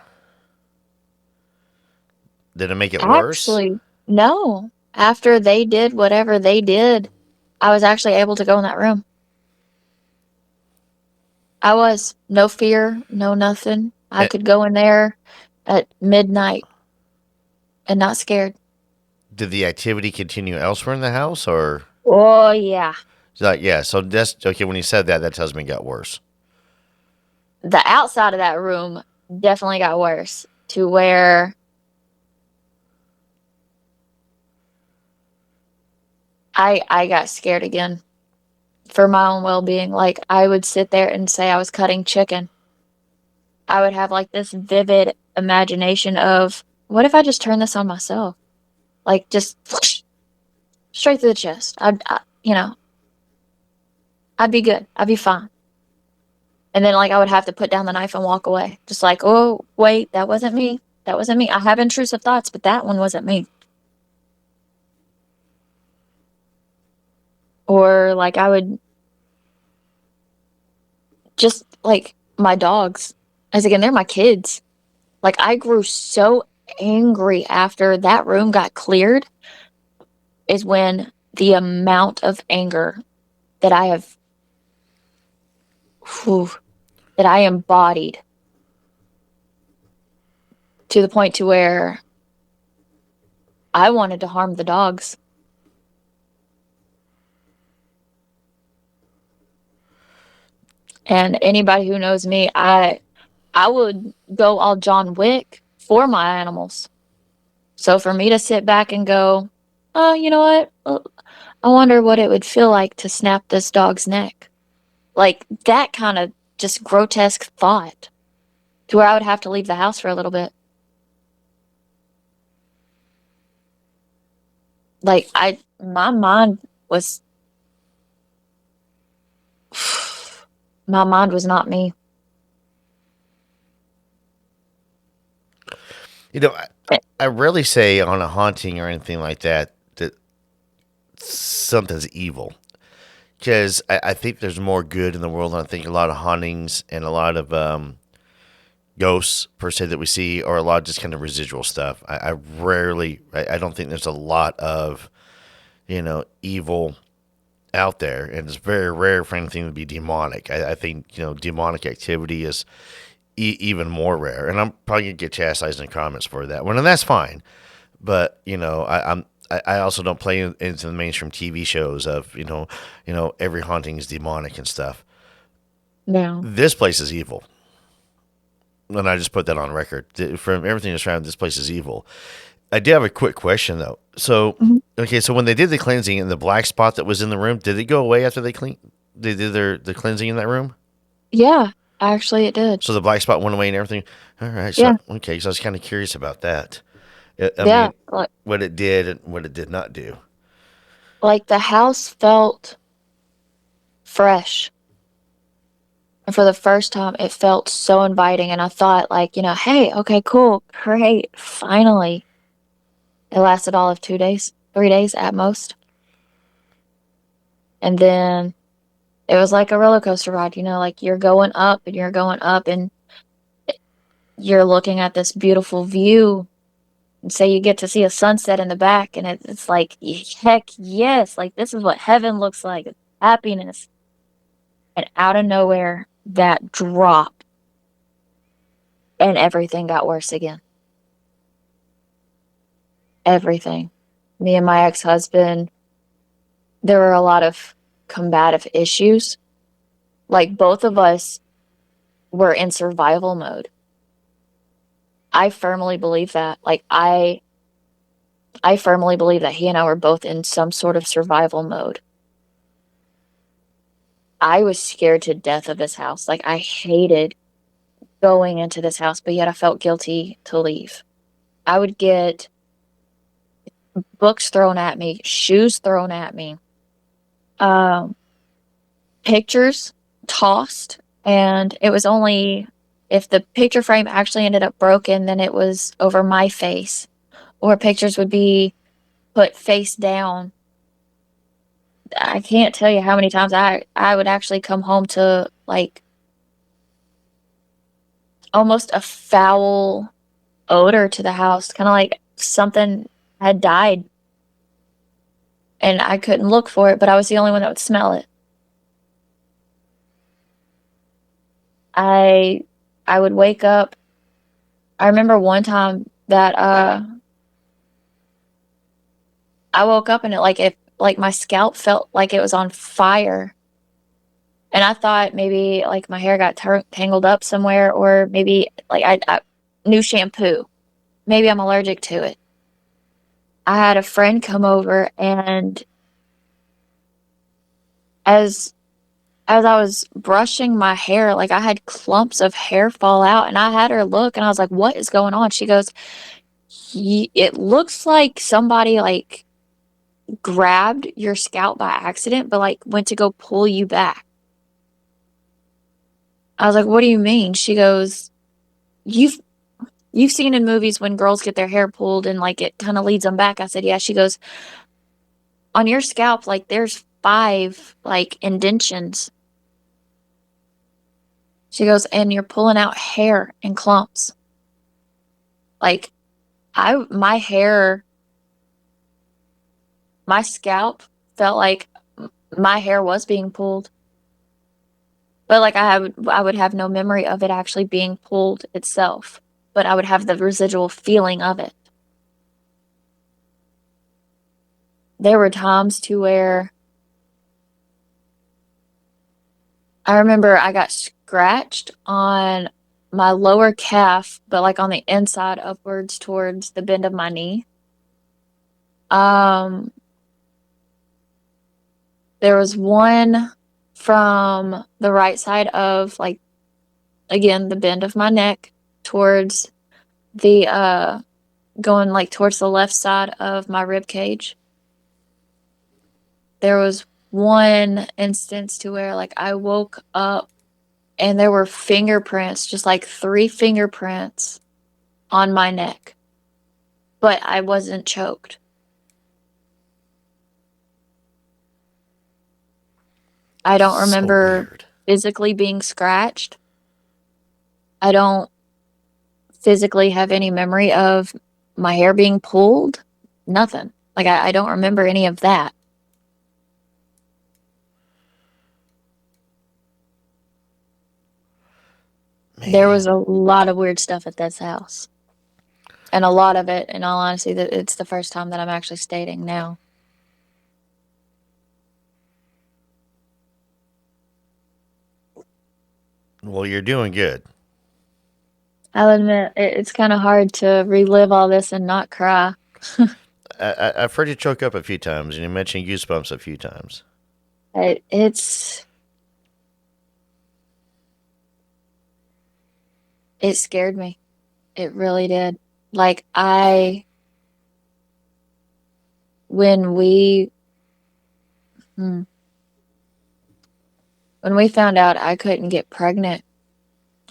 Did it make it worse? Actually, no. After they did whatever they did, I was actually able to go in that room. I was. No fear, no nothing. I Eh, could go in there at midnight and not scared. Did the activity continue elsewhere in the house, or Oh, yeah. like, yeah? So that's okay. When you said that, that tells me it got worse. The outside of that room definitely got worse, to where I got scared again for my own well-being. Like, I would sit there and say I was cutting chicken. I would have, like, this vivid imagination of, what if I just turn this on myself? Like, just whoosh, straight through the chest. I'd be good. I'd be fine. And then, like, I would have to put down the knife and walk away. Just like, oh, wait, that wasn't me. That wasn't me. I have intrusive thoughts, but that one wasn't me. Or, like, I would just, like, my dogs. As again, they're my kids. Like, I grew so angry after that room got cleared, is when the amount of anger that I have, whew, that I embodied to the point to where I wanted to harm the dogs. And anybody who knows me, I would go all John Wick for my animals. So for me to sit back and go, oh, you know what? I wonder what it would feel like to snap this dog's neck. Like that kind of just grotesque thought to where I would have to leave the house for a little bit. Like my mind was not me. You know, I rarely say on a haunting or anything like that that something's evil. Because I think there's more good in the world. And I think a lot of hauntings and a lot of ghosts, per se, that we see are a lot of just kind of residual stuff. I don't think there's a lot of, evil out there. And it's very rare for anything to be demonic. I think, demonic activity is even more rare. And I'm probably going to get chastised in comments for that one. And that's fine. But, I also don't play into the mainstream TV shows of, every haunting is demonic and stuff. No. This place is evil. And I just put that on record. From everything that's around, this place is evil. I do have a quick question, though. So, Okay, so when they did the cleansing and the black spot that was in the room, did it go away after they did the cleansing in that room? Yeah, actually it did. So the black spot went away and everything? All right. So, Yeah. Okay, so I was kind of curious about that. I Yeah, mean, what it did and what it did not do. like the house felt fresh. And for the first time, it felt so inviting. And I thought, like, hey, okay, cool, great, finally. It lasted all of 2 days, 3 days at most. And then it was like a roller coaster ride, like you're going up and you're going up and you're looking at this beautiful view. And say you get to see a sunset in the back, and it's like, heck yes, like this is what heaven looks like. It's happiness. And out of nowhere, that dropped, and everything got worse again. Everything. Me and my ex-husband, there were a lot of combative issues. Like both of us were in survival mode. I firmly believe that. Like I firmly believe that he and I were both in some sort of survival mode. I was scared to death of this house. Like I hated going into this house, but yet I felt guilty to leave. I would get books thrown at me, shoes thrown at me, pictures tossed, and it was only if the picture frame actually ended up broken, then it was over my face, or pictures would be put face down. I can't tell you how many times I would actually come home to like almost a foul odor to the house, kind of like something had died. And I couldn't look for it, but I was the only one that would smell it. I would wake up. I remember one time that I woke up and it my scalp felt like it was on fire. And I thought maybe like my hair got tangled up somewhere, or maybe like I new shampoo. Maybe I'm allergic to it. I had a friend come over, and as I was brushing my hair, like I had clumps of hair fall out, and I had her look, and I was like, "What is going on?" She goes, "It looks like somebody like grabbed your scalp by accident, but like went to go pull you back." I was like, "What do you mean?" She goes, "You've seen in movies when girls get their hair pulled and like it kind of leads them back." I said, "Yeah." She goes, "On your scalp, like there's 5 like indentions." She goes, "And you're pulling out hair in clumps." Like my hair, my scalp felt like my hair was being pulled. But like I would have no memory of it actually being pulled itself. but I would have the residual feeling of it. There were times to where I remember I got scratched on my lower calf, but like on the inside upwards towards the bend of my knee. There was one from the right side of, like, again, the bend of my neck towards the going like towards the left side of my rib cage. There was one instance to where like I woke up and there were fingerprints, just like 3 fingerprints on my neck, but I wasn't choked. I don't So remember weird. physically being scratched. I don't physically have any memory of my hair being pulled. Nothing. Like, I don't remember any of that. There was Man. a lot of weird stuff at this house. And a lot of it, in all honesty, that it's the first time that I'm actually stating now. Well, you're doing good. I'll admit, it's kind of hard to relive all this and not cry. I've heard you choke up a few times, and you mentioned goosebumps a few times. It scared me. It really did. Like, when we found out I couldn't get pregnant,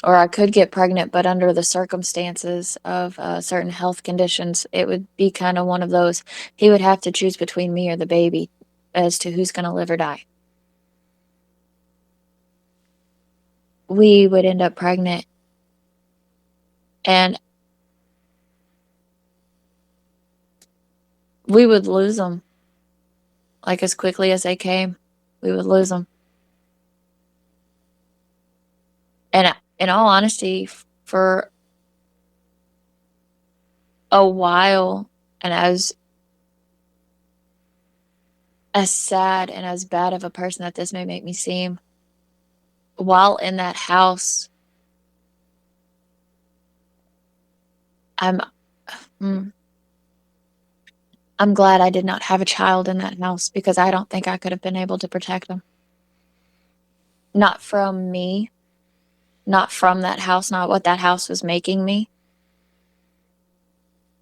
or I could get pregnant, but under the circumstances of certain health conditions, it would be kind of one of those, he would have to choose between me or the baby as to who's going to live or die. We would end up pregnant, and we would lose them. Like, as quickly as they came, we would lose them. And in all honesty, for a while, and as sad and as bad of a person that this may make me seem, while in that house, I'm glad I did not have a child in that house, because I don't think I could have been able to protect them. Not from me, not from that house, not what that house was making me.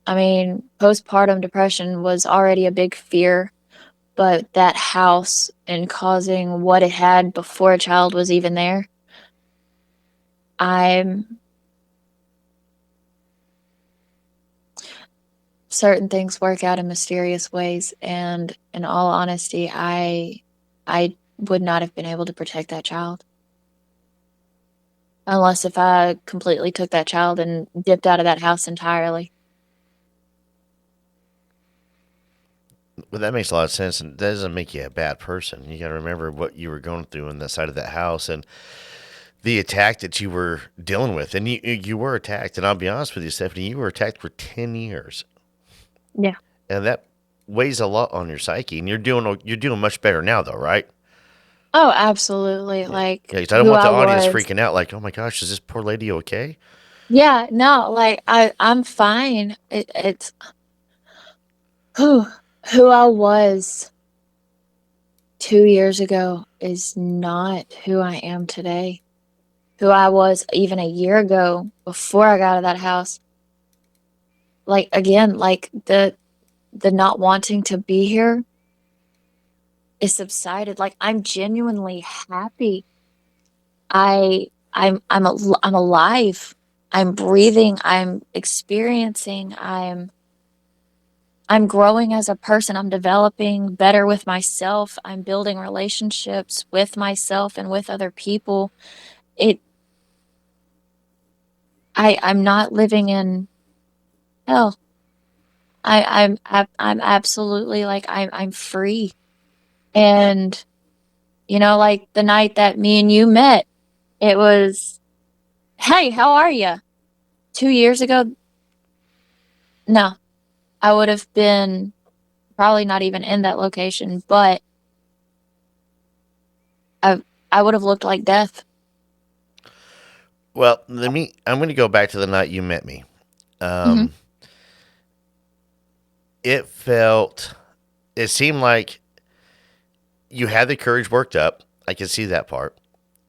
I mean, postpartum depression was already a big fear, but that house and causing what it had before a child was even there, certain things work out in mysterious ways, and in all honesty, I would not have been able to protect that child. Unless if I completely took that child and dipped out of that house entirely. Well, that makes a lot of sense, and that doesn't make you a bad person. You got to remember what you were going through on the side of that house, and the attack that you were dealing with. And you were attacked, and I'll be honest with you, Stephanie, you were attacked for 10 years. Yeah. And that weighs a lot on your psyche, and you're doing much better now, though, right? Oh, absolutely. Like, Yeah, 'cause I don't who want the I audience was. freaking out like, oh my gosh, is this poor lady okay? Yeah, no, like, I'm fine. It's who I was 2 years ago is not who I am today. Who I was even a year ago before I got out of that house. Like, again, like, the not wanting to be here is subsided. Like, I'm genuinely happy. I'm alive. I'm breathing. I'm experiencing. I'm growing as a person. I'm developing better with myself. I'm building relationships with myself and with other people. I'm not living in hell. I'm absolutely, like, I'm free. And, like the night that me and you met, it was, hey, how are you? 2 years ago, no, I would have been probably not even in that location, but I would have looked like death. Well, I'm going to go back to the night you met me. hmm It seemed like you had the courage worked up. I can see that part.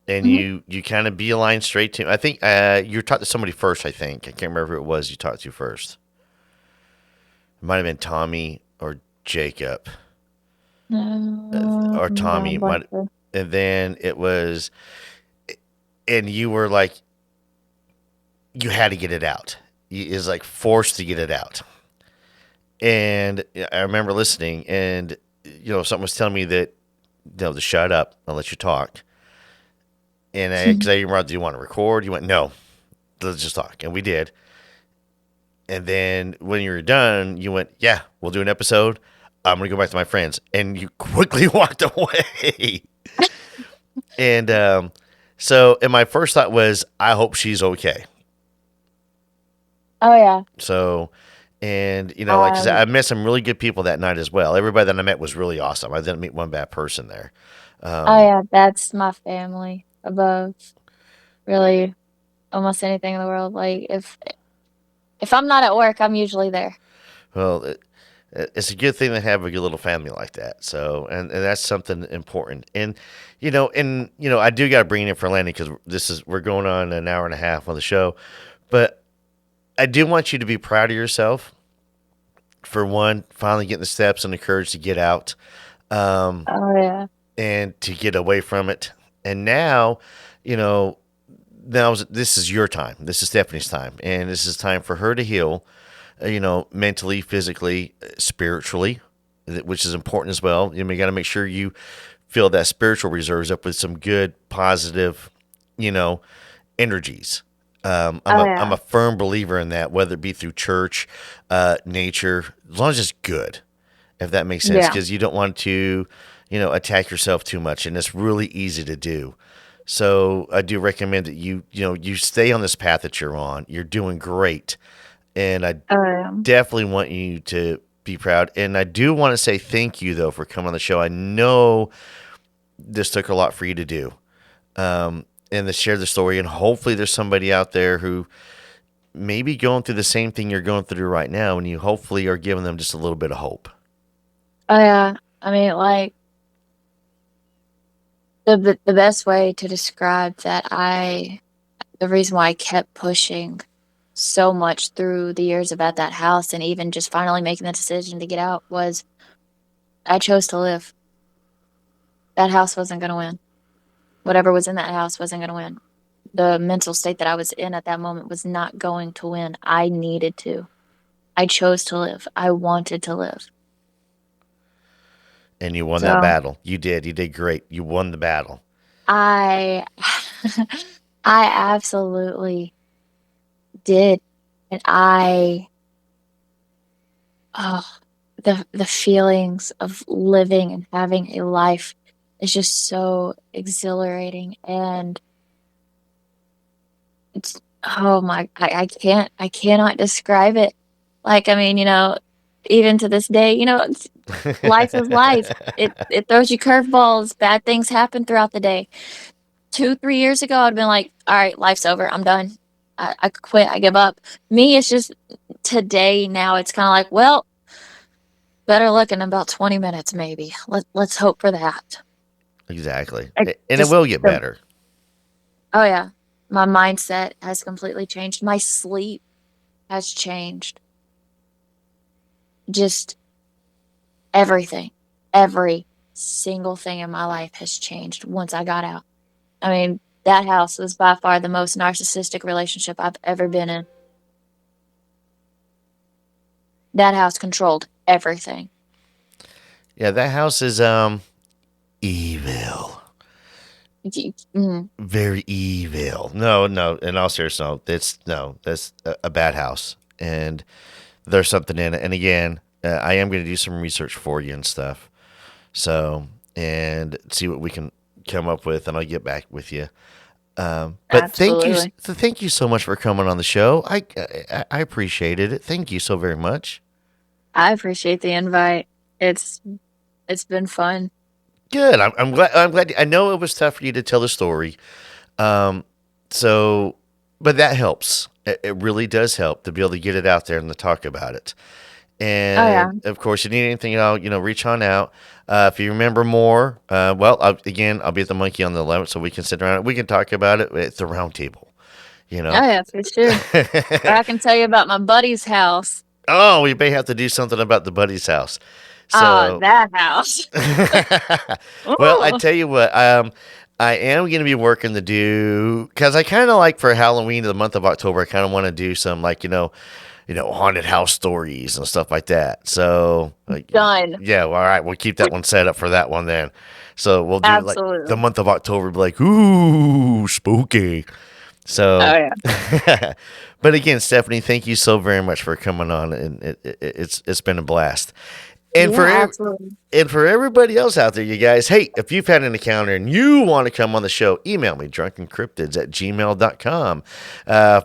And hmm you kind of beeline straight to, I think you talked to somebody first, I think. I can't remember who it was you talked to first. It might have been Tommy or Jacob. Or Tommy. And then it was, and you were like, you had to get it out. Is like forced to get it out. And I remember listening, and something was telling me that to shut up, I'll let you talk. And because I remember, do you want to record? You went, no, let's just talk, and we did. And then when you were done, you went, yeah, we'll do an episode. I'm gonna go back to my friends, and you quickly walked away. And and my first thought was, I hope she's okay. Oh yeah. So, and like I said, I met some really good people that night as well. Everybody that I met was really awesome. I didn't meet one bad person there. Oh yeah, that's my family above really almost anything in the world. Like if I'm not at work, I'm usually there. Well, it's a good thing to have a good little family like that. So, and that's something important. And I do got to bring it in for Lanny because we're going on an hour and a half on the show, but I do want you to be proud of yourself for one, finally getting the steps and the courage to get out, Oh yeah. and to get away from it. And now, this is your time. This is Stephanie's time, and this is time for her to heal. Mentally, physically, spiritually, which is important as well. You got to make sure you fill that spiritual reserves up with some good, positive, energies. I'm a firm believer in that, whether it be through church, nature, as long as it's good, if that makes sense, Yeah. because you don't want to, attack yourself too much, and it's really easy to do. So I do recommend that you stay on this path that you're on. You're doing great, and I definitely want you to be proud. And I do want to say thank you though for coming on the show. I know this took a lot for you to do. And to share the story, and hopefully there's somebody out there who may be going through the same thing you're going through right now, and you hopefully are giving them just a little bit of hope. Oh yeah. I mean, like the best way to describe that, the reason why I kept pushing so much through the years about that house, and even just finally making the decision to get out, was I chose to live. That house wasn't going to win. Whatever was in that house wasn't going to win. The mental state that I was in at that moment was not going to win. I needed to. I chose to live. I wanted to live. And you won that battle. You did. You did great. You won the battle. I absolutely did. And the feelings of living and having a life is just so exhilarating, and it's, oh my, I cannot describe it. Like, I mean, even to this day, life is life. It throws you curveballs. Bad things happen throughout the day. 2-3 years ago, I'd been like, all right, life's over. I'm done. I quit. I give up. Me, it's just today now. It's kind of like, well, better luck in about 20 minutes, maybe. Let's hope for that. Exactly. And it will get better. Oh, yeah. My mindset has completely changed. My sleep has changed. Just everything. Every single thing in my life has changed once I got out. I mean, that house was by far the most narcissistic relationship I've ever been in. That house controlled everything. Yeah, that house is evil. Very evil. No, in all seriousness, that's a bad house, and there's something in it. And again, I am going to do some research for you and stuff, so, and see what we can come up with, and I'll get back with you. But Absolutely. thank you so much for coming on the show. I appreciated it. Thank you so very much. I appreciate the invite. It's been fun. Good. I'm glad. I'm glad. I know it was tough for you to tell the story. Um, so, but that helps. It really does help to be able to get it out there and to talk about it. Oh yeah. And of course, you need anything, reach on out. If you remember more, I'll be at the Monkey on the 11th, so we can sit around. We can talk about it at the round table. You Oh know. yeah, for sure. Or I can tell you about my buddy's house. Oh, we may have to do something about the buddy's house. Oh, So, that house. well, I Ooh. tell you what, I am going to be working to do because I kind of like for Halloween in the month of October. I kind of want to do some haunted house stories and stuff like that. So, Done. yeah, well, all right, we'll keep that one set up for that one then. So we'll do like the Absolutely. month of October, be like, ooh, spooky. Oh So, yeah. but again, Stephanie, thank you so very much for coming on, and it's been a blast. And Yeah, absolutely. and for everybody else out there, you guys, hey, if you've had an encounter and you want to come on the show, email me, drunkencryptids@gmail.com.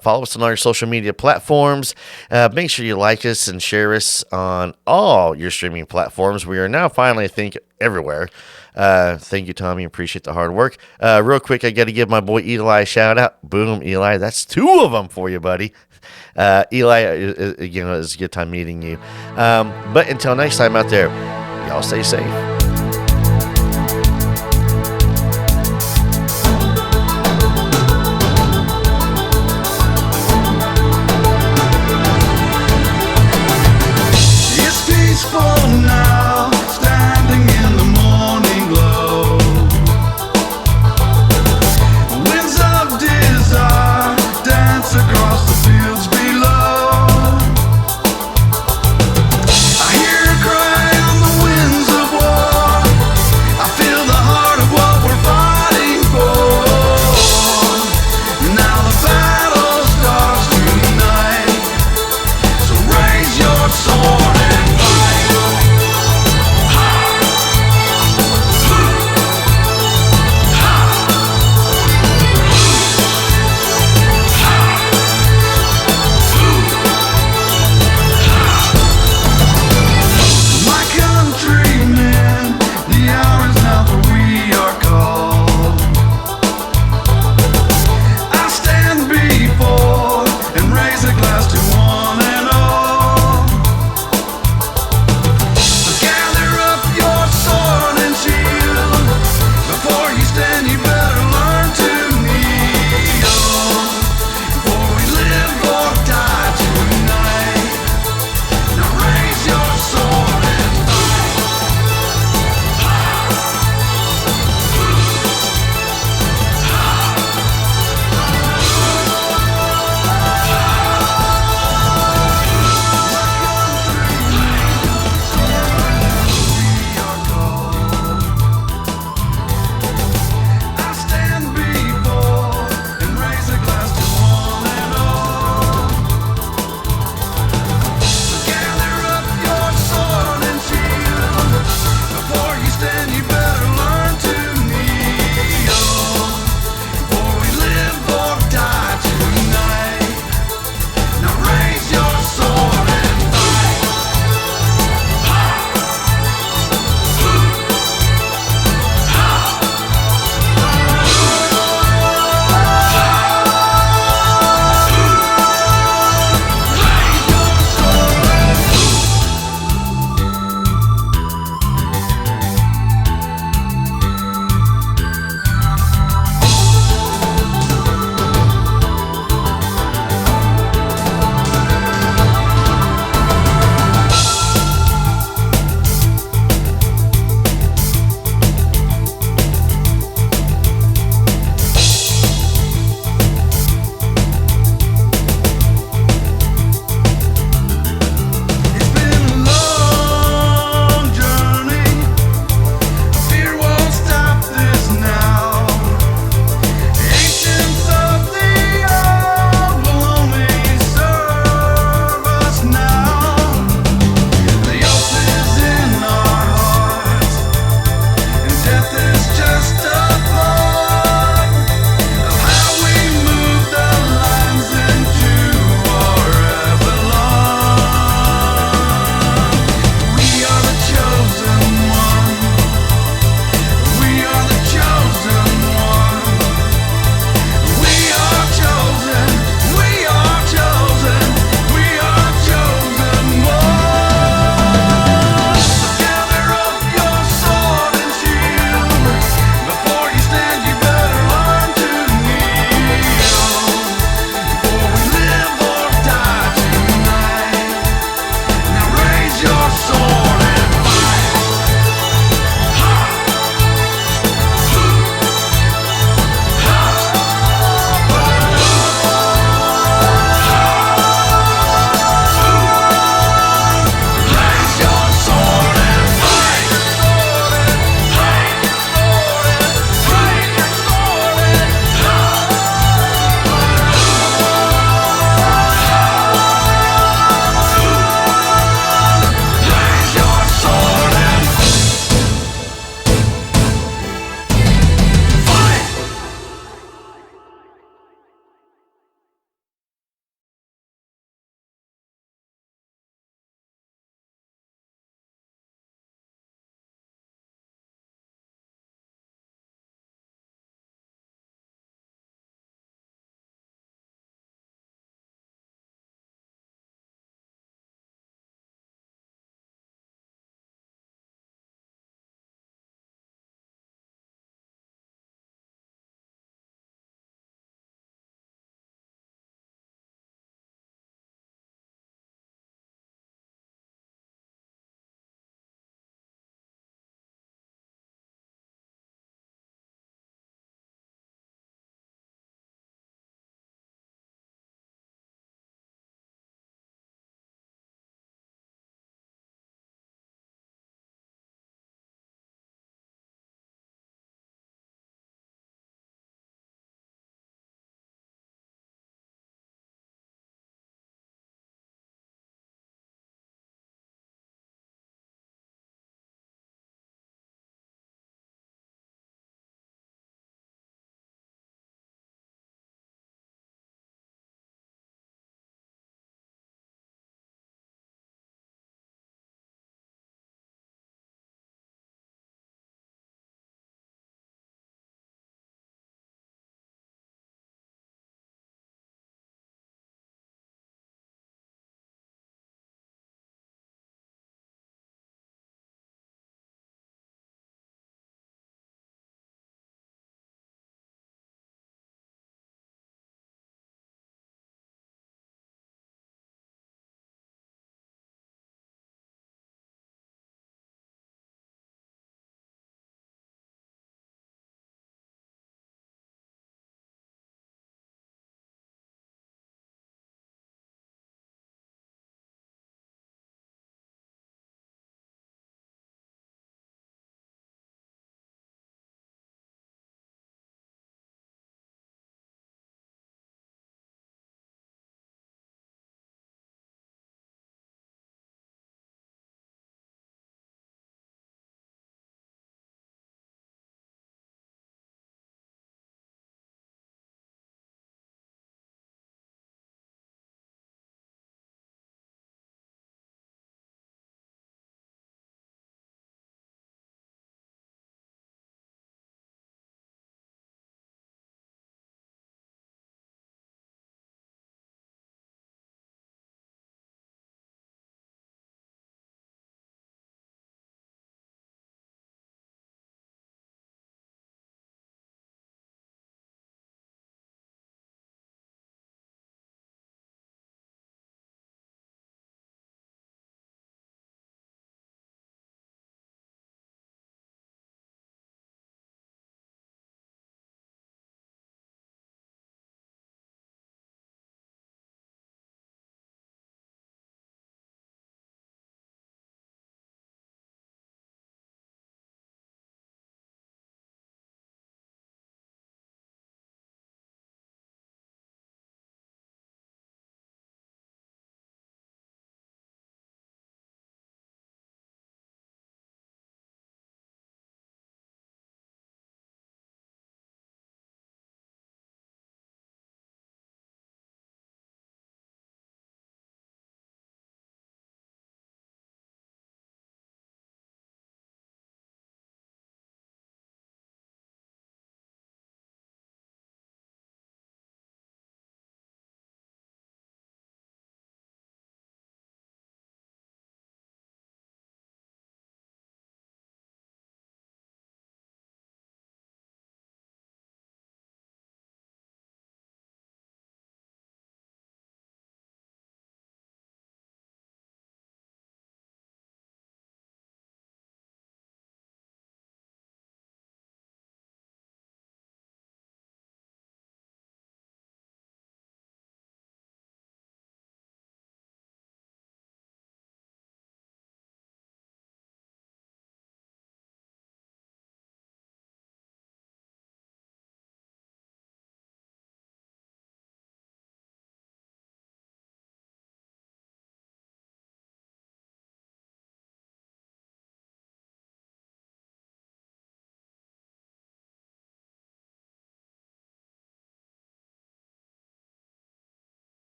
Follow us on all your social media platforms. Make sure you like us and share us on all your streaming platforms. We are now finally, I think, everywhere. Thank you, Tommy. Appreciate the hard work. Real quick, I got to give my boy Eli a shout out. Boom, Eli. That's two of them for you, buddy. Eli, it's a good time meeting you. But until next time out there, y'all stay safe.